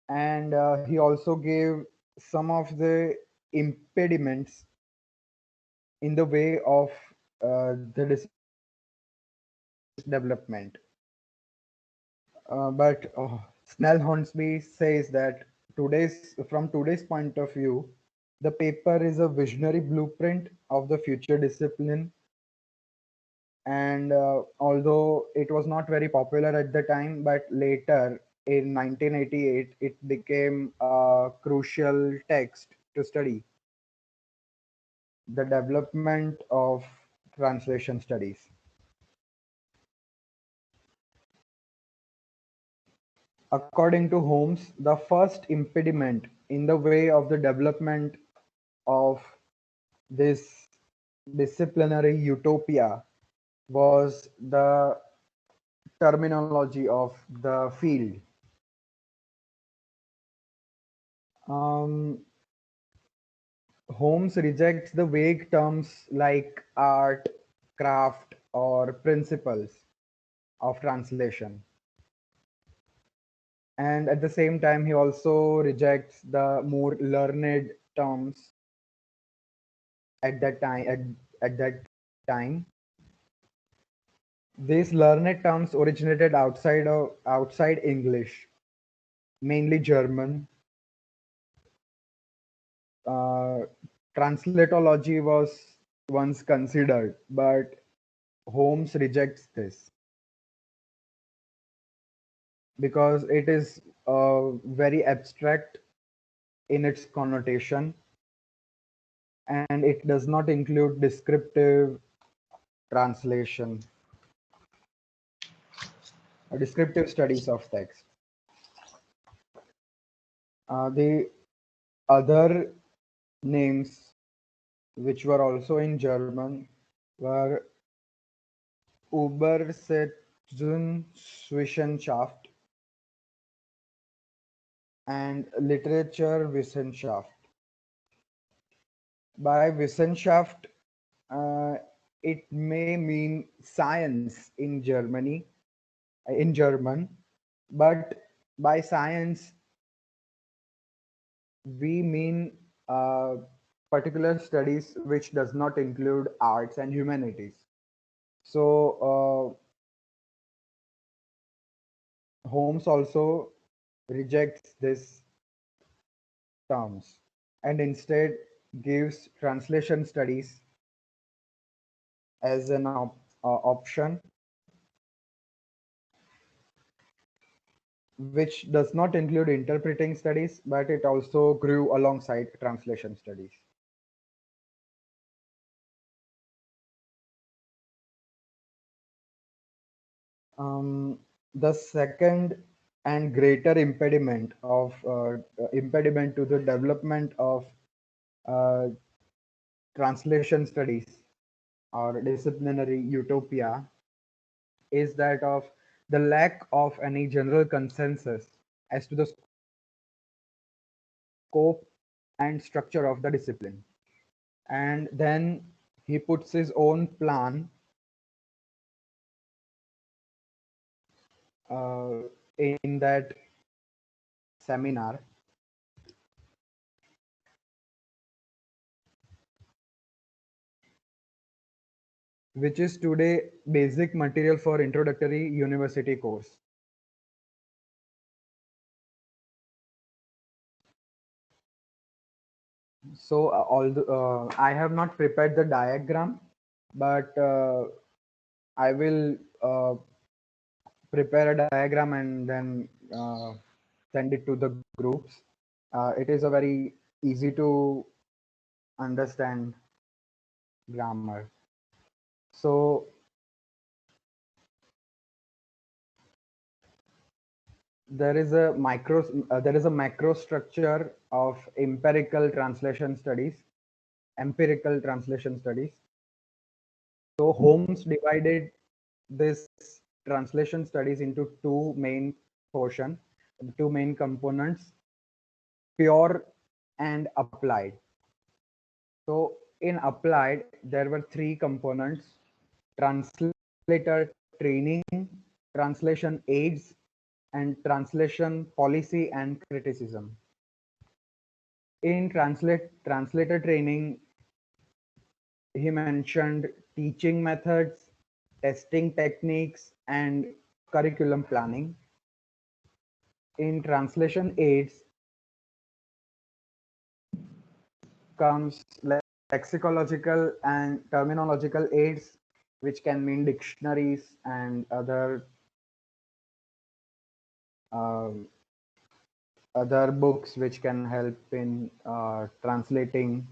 And he also gave some of the impediments in the way of the discipline development. But Snell Hornsby says that from today's point of view, the paper is a visionary blueprint of the future discipline. And although it was not very popular at the time, but later in 1988, it became a crucial text to study the development of translation studies. According to Holmes, the first impediment in the way of the development of this disciplinary utopia was the terminology of the field. Um, Holmes rejects the vague terms like art, craft, or principles of translation. And at the same time, he also rejects the more learned terms at that time. At that time, these learned terms originated outside English, mainly German. Uh, Translatology was once considered, but Holmes rejects this because it is very abstract in its connotation, and it does not include descriptive translation or descriptive studies of text. The other names, which were also in German, were Übersetzungswissenschaft and Literaturwissenschaft. By Wissenschaft, uh, it may mean science in German, but by science we mean particular studies which does not include arts and humanities. So Holmes also rejects this terms and instead gives translation studies as an option, which does not include interpreting studies, but it also grew alongside translation studies. The second and greater impediment to the development of uh, translation studies or disciplinary utopia is that of the lack of any general consensus as to the scope and structure of the discipline. And then he puts his own plan in that seminar. which is today basic material for introductory university course. So although I have not prepared the diagram, but I will prepare a diagram and then send it to the groups. It is a very easy to understand grammar. So there is a macro structure of empirical translation studies. So Holmes divided this translation studies into two main components: pure and applied. So in applied, there were three components: translator training, translation aids, and translation policy and criticism. In translator training, he mentioned teaching methods, testing techniques, and curriculum planning. In translation aids comes lexicological and terminological aids, which can mean dictionaries and um, other books which can help in translating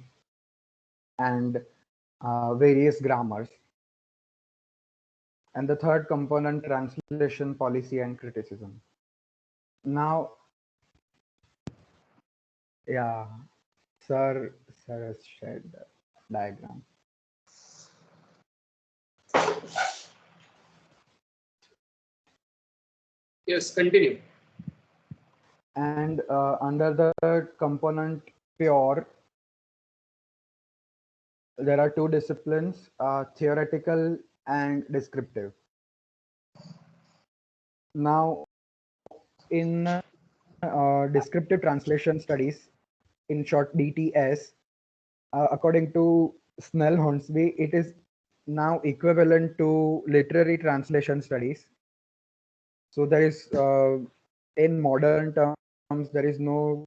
and various grammars. And the third component, translation policy and criticism. Now, yeah, sir has shared the diagram. Yes, continue. And under the component pure, there are two disciplines, theoretical and descriptive. Now, in descriptive translation studies, in short DTS, according to Snell Hornsby, it is now equivalent to literary translation studies. So there is, in modern terms, there is no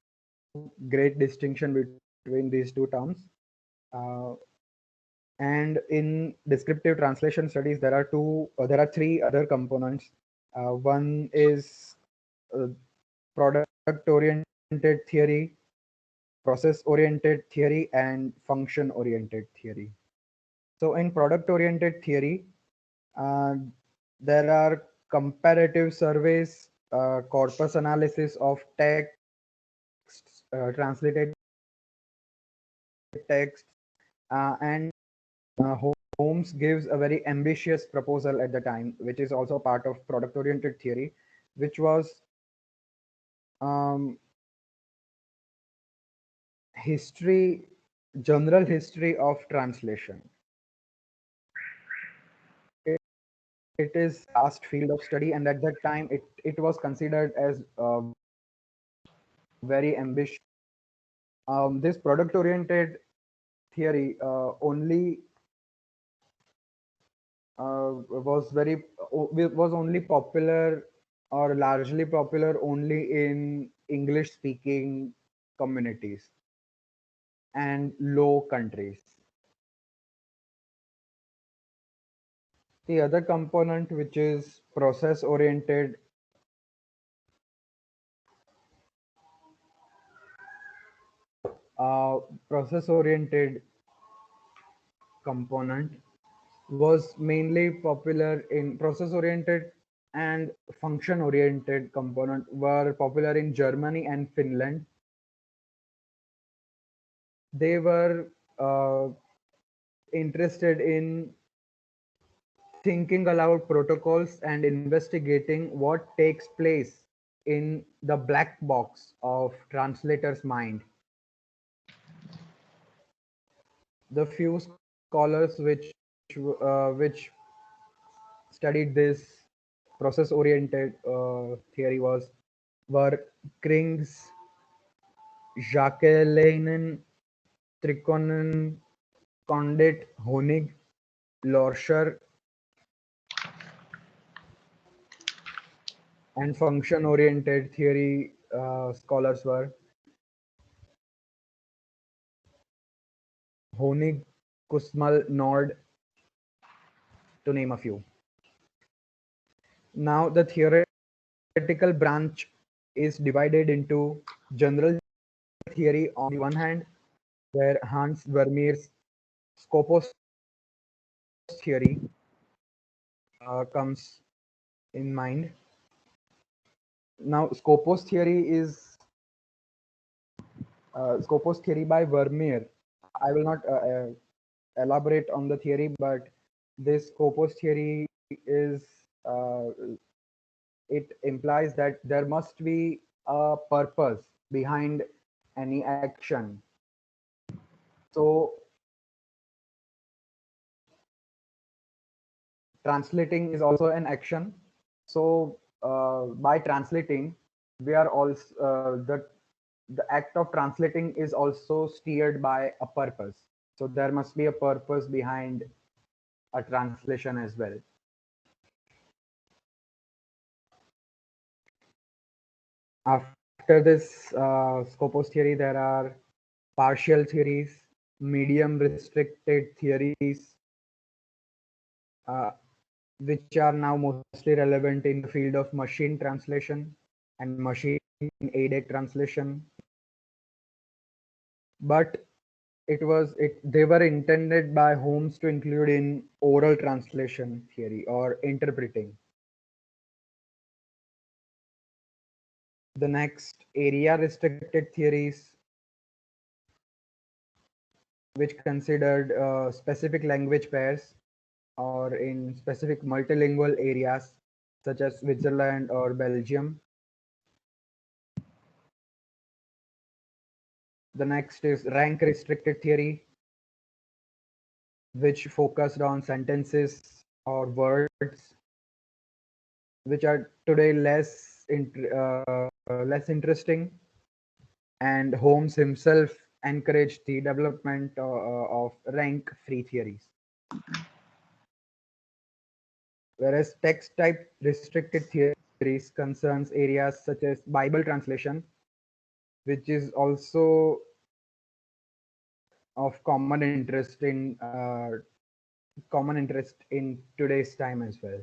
great distinction between these two terms. And in descriptive translation studies, there are three other components. One is uh, product-oriented theory, process-oriented theory, and function-oriented theory. So in product-oriented theory, uh, there are comparative surveys, corpus analysis of texts, translated texts, and Holmes gives a very ambitious proposal at the time, which is also part of product-oriented theory, which was um, general history of translation. It is vast field of study, and at that time, it was considered as very ambitious. This product-oriented theory was only popular or largely popular only in English speaking communities and low countries. The other component, which is process oriented component, was mainly popular in process oriented and function oriented component were popular in Germany and Finland. They were interested in thinking aloud protocols and investigating what takes place in the black box of translator's mind. The few scholars which studied this process oriented theory were Krings, Jacqueline, Trikonen, Condit, Honig, Lorscher and function-oriented theory scholars were Honig, Kussmaul, Nord, to name a few. Now, the theoretical branch is divided into general theory on the one hand, where Hans Vermeer's Scopus theory comes in mind. Now, Scopus theory by Vermeer. I will not elaborate on the theory, but this Scopus theory is it implies that there must be a purpose behind any action. So translating is also an action. So by translating, we are also the act of translating is also steered by a purpose. So there must be a purpose behind a translation as well. After this Scopus theory, there are partial theories, medium restricted theories, which are now mostly relevant in the field of machine translation and machine aided translation. But they were intended by Holmes to include in oral translation theory or interpreting. The next area restricted theories, which considered specific language pairs or in specific multilingual areas such as Switzerland or Belgium. The next is rank restricted theory, which focused on sentences or words which are today less interesting, and Holmes himself encouraged the development of rank-free theories. Whereas text type restricted theories concerns areas such as Bible translation, which is also of common interest in today's time as well.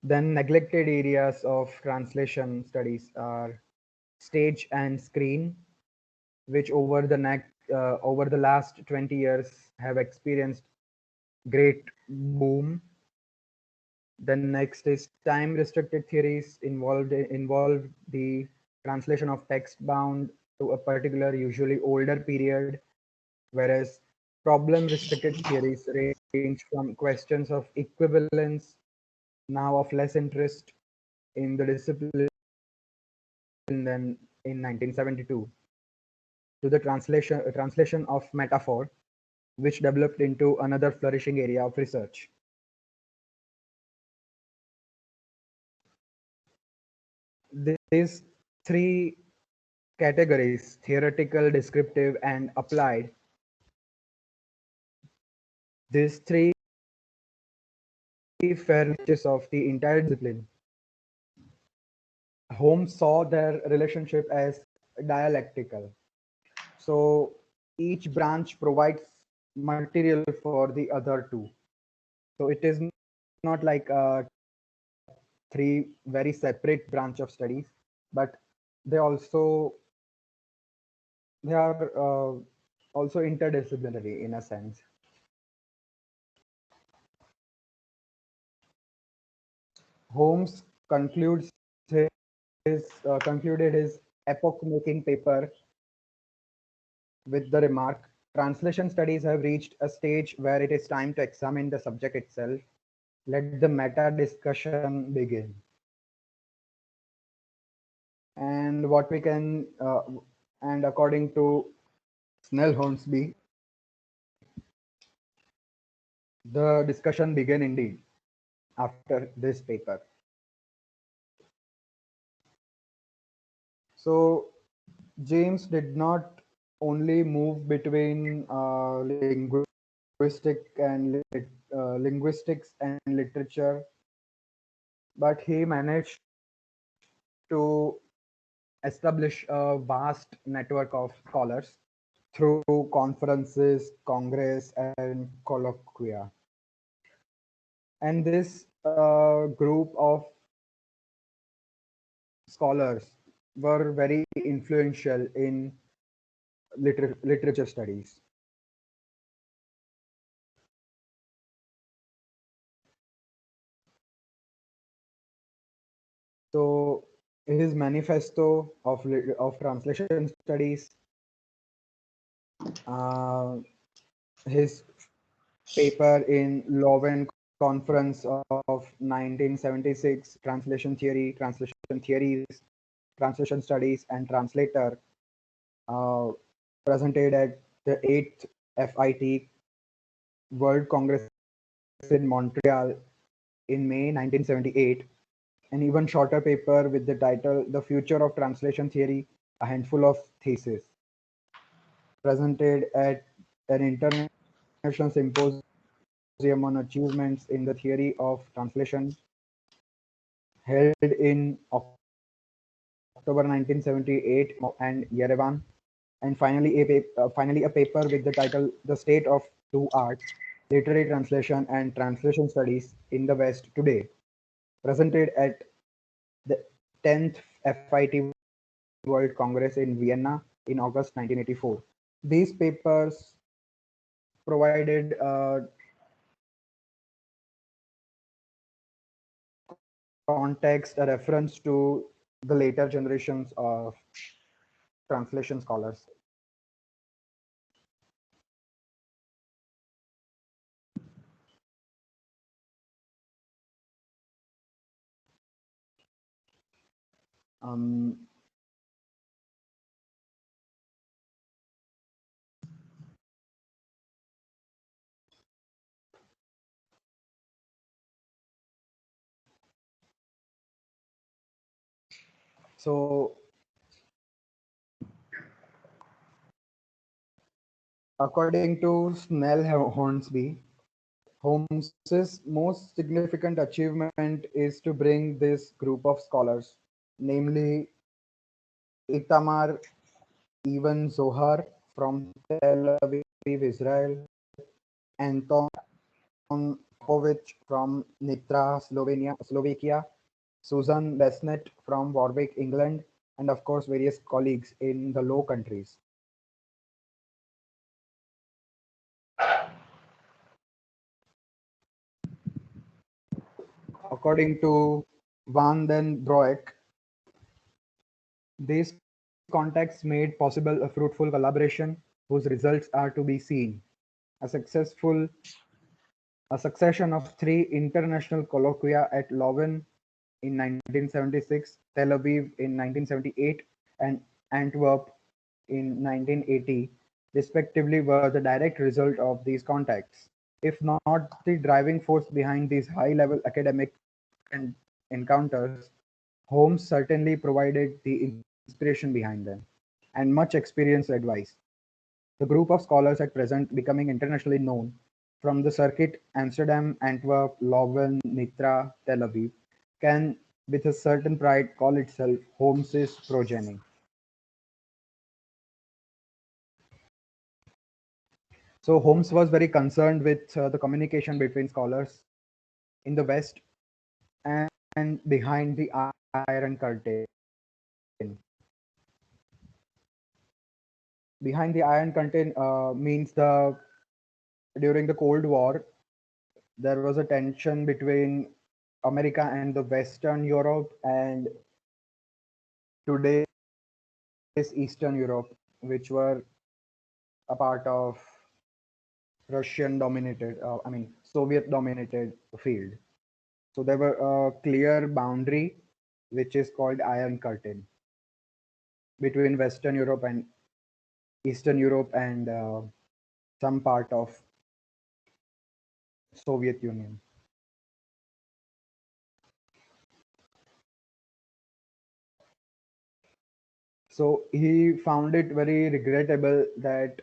Then neglected areas of translation studies are stage and screen, which over the last 20 years have experienced great boom. Then next is time restricted theories involve the translation of text bound to a particular, usually older period, whereas problem restricted theories range from questions of equivalence, now of less interest in the discipline than in 1972, to the translation of metaphor, which developed into another flourishing area of research. These three categories, theoretical, descriptive, and applied, these three fairnesses of the entire discipline, Holmes saw their relationship as dialectical. So each branch provides material for the other two. So it is not like three very separate branch of studies, but they are also interdisciplinary in a sense. Holmes concluded his epoch-making paper with the remark, "Translation studies have reached a stage where it is time to examine the subject itself. Let the meta discussion begin." And what we can, and according to Snell Hornsby, the discussion began indeed after this paper. So James did not only move between linguistics and literature, but he managed to establish a vast network of scholars through conferences, congress, and colloquia. And this group of scholars were very influential in literature studies. So his manifesto of translation studies, uh, his paper in Leuven Conference of 1976, translation theory, translation theories, translation studies, and translator, uh, presented at the 8th FIT World Congress in Montreal in May 1978, an even shorter paper with the title The Future of Translation Theory, a handful of theses, presented at an international symposium on achievements in the theory of translation, held in October 1978 and Yerevan, and finally a paper with the title The State of Two Arts, Literary Translation and Translation Studies in the West Today, presented at the 10th FIT World Congress in Vienna in August 1984. These papers provided context, a reference to the later generations of translation scholars. Um, so, according to Snell Hornsby, Holmes's most significant achievement is to bring this group of scholars, namely Itamar Ibn Zohar from Tel Aviv, Israel, Anton Popovich from Nitra, Slovakia, Susan Besnet from Warwick, England, and of course various colleagues in the Low Countries. According to Van den Broek, these contacts made possible a fruitful collaboration whose results are to be seen. A succession of three international colloquia at Leuven in 1976, Tel Aviv in 1978, and Antwerp in 1980, respectively, were the direct result of these contacts. If not the driving force behind these high-level academic encounters, Holmes certainly provided the inspiration behind them and much experienced advice. The group of scholars at present becoming internationally known from the circuit Amsterdam, Antwerp, Leuven, Nitra, Tel Aviv can with a certain pride call itself Holmes's progeny. So Holmes was very concerned with the communication between scholars in the West and behind the Iron Curtain. Behind the Iron Curtain means during the Cold War, there was a tension between America and the Western Europe and today's Eastern Europe, which were a part of Russian dominated, Soviet dominated field. So there were a clear boundary, which is called Iron Curtain, between Western Europe and Eastern Europe and some part of Soviet Union. So he found it very regrettable that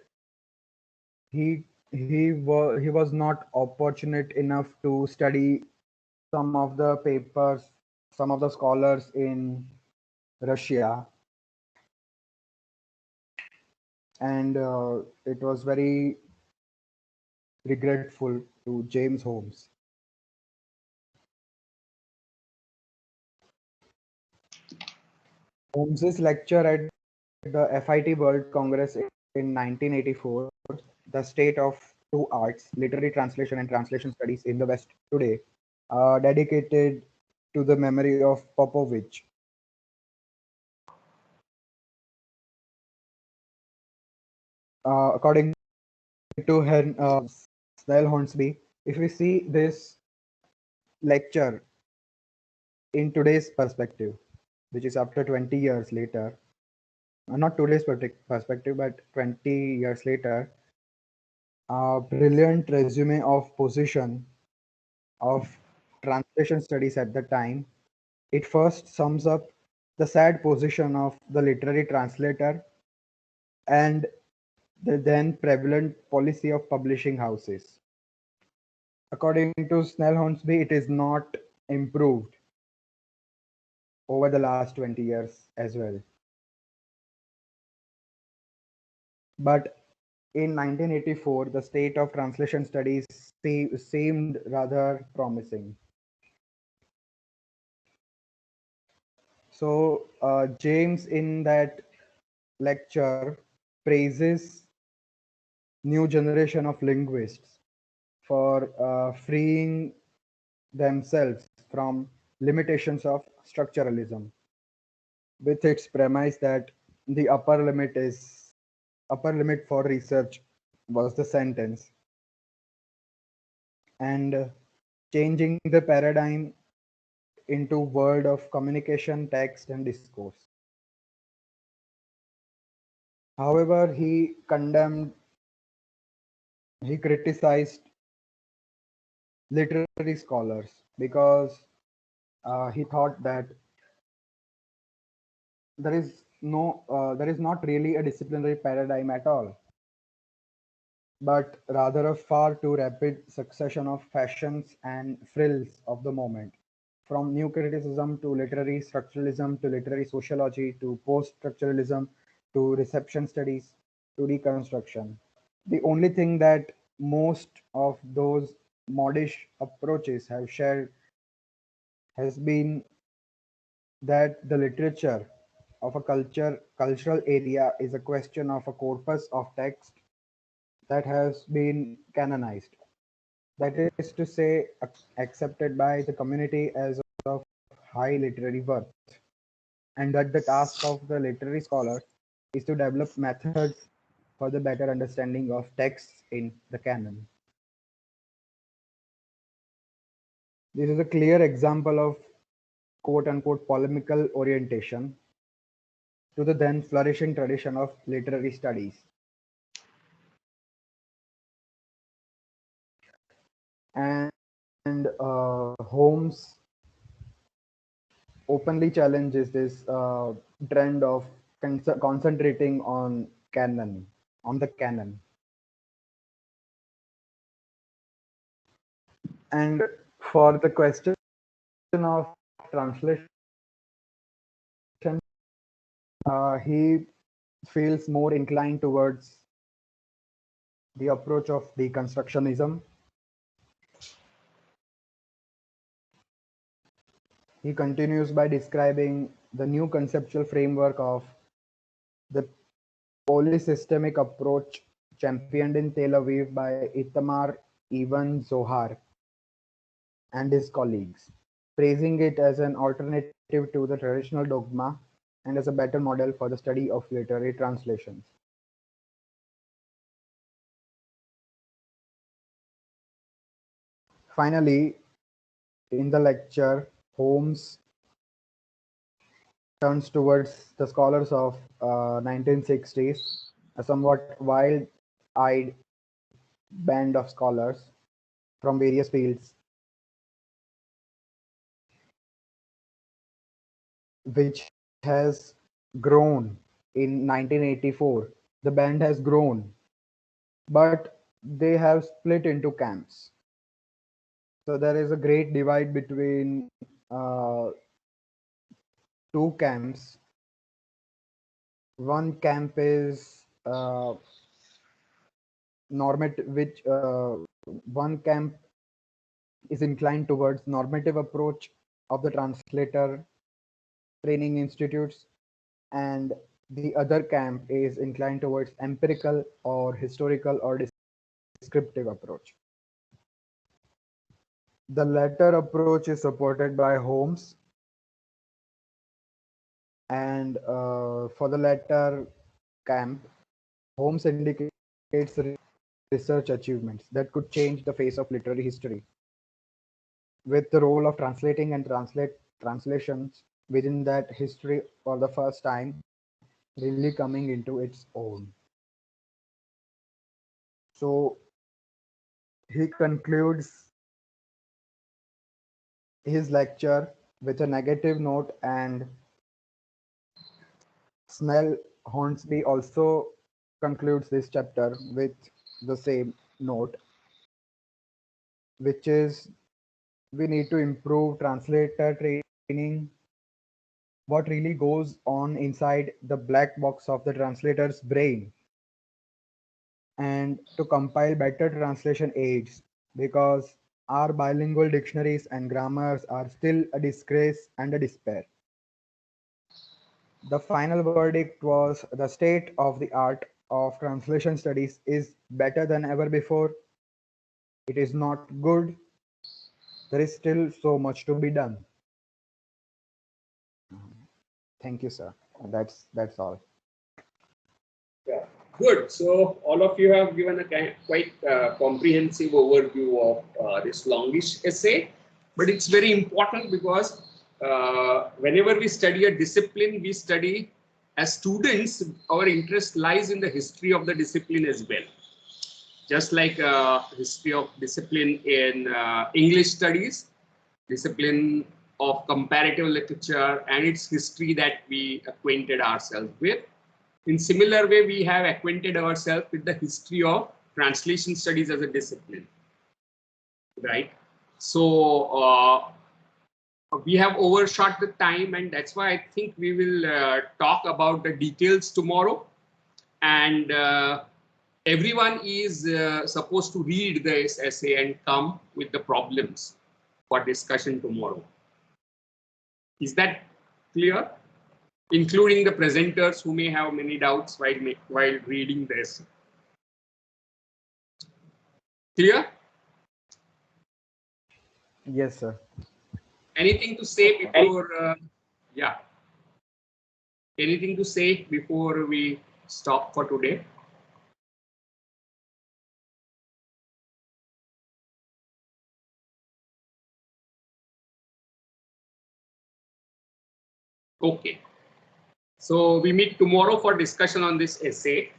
he was not opportunate enough to study some of the papers, some of the scholars in Russia, and it was very regretful to James Holmes. Holmes's lecture at the FIT World Congress in 1984, The State of Two Arts, Literary Translation and Translation Studies in the West Today, dedicated to the memory of Popovich. According to Snell Hornsby, if we see this lecture in today's perspective, which is after 20 years later, not today's perspective, but 20 years later, a brilliant resume of position of translation studies at the time. It first sums up the sad position of the literary translator and the then prevalent policy of publishing houses. According to Snell Hornsby, it is not improved over the last 20 years as well. But in 1984, the state of translation studies seemed rather promising. So James in that lecture praises new generation of linguists for freeing themselves from limitations of structuralism, with its premise that the upper limit for research was the sentence, and changing the paradigm into world of communication, text, and discourse. However, he criticized literary scholars because he thought that there is not really a disciplinary paradigm at all, but rather a far too rapid succession of fashions and frills of the moment, from new criticism to literary structuralism to literary sociology to post-structuralism to reception studies to deconstruction. The only thing that most of those modish approaches have shared has been that the literature of a cultural area is a question of a corpus of text that has been canonized. That is to say, accepted by the community as of high literary worth, and that the task of the literary scholar is to develop methods for the better understanding of texts in the canon. This is a clear example of quote unquote polemical orientation to the then flourishing tradition of literary studies. And Holmes openly challenges this trend of concentrating on the canon. And for the question of translation, he feels more inclined towards the approach of deconstructionism. He continues by describing the new conceptual framework of the polysystemic approach championed in Tel Aviv by Itamar Ibn Zohar and his colleagues, praising it as an alternative to the traditional dogma and as a better model for the study of literary translations. Finally, in the lecture, Holmes turns towards the scholars of 1960s, a somewhat wild-eyed band of scholars from various fields, which has grown in 1984. The band has grown, but they have split into camps. So there is a great divide between two camps. One camp is normative, which one camp is inclined towards normative approach of the translator training institutes, and the other camp is inclined towards empirical or historical or descriptive approach. The latter approach is supported by Holmes, and for the latter camp, Holmes indicates research achievements that could change the face of literary history, with the role of translating and translations within that history for the first time really coming into its own. So he concludes his lecture with a negative note, and Snell Hornsby also concludes this chapter with the same note, which is we need to improve translator training. What really goes on inside the black box of the translator's brain, and to compile better translation aids, because our bilingual dictionaries and grammars are still a disgrace and a despair. The final verdict was the state of the art of translation studies is better than ever before. It is not good. There is still so much to be done. Thank you, sir. That's all. Yeah, good. So all of you have given a quite comprehensive overview of this longish essay, but it's very important because whenever we study a discipline, we study as students, our interest lies in the history of the discipline as well. Just like history of discipline in English studies, discipline of comparative literature and its history that we acquainted ourselves with. In similar way, we have acquainted ourselves with the history of translation studies as a discipline, right? So we have overshot the time, and that's why I think we will talk about the details tomorrow. And everyone is supposed to read this essay and come with the problems for discussion tomorrow. Is that clear? Including the presenters who may have many doubts while reading this. Clear? Yes, sir. Anything to say before? Yeah. Anything to say before we stop for today? Okay. So we meet tomorrow for discussion on this essay.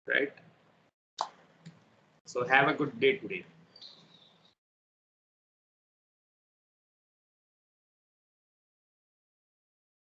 Right. So have a good day today.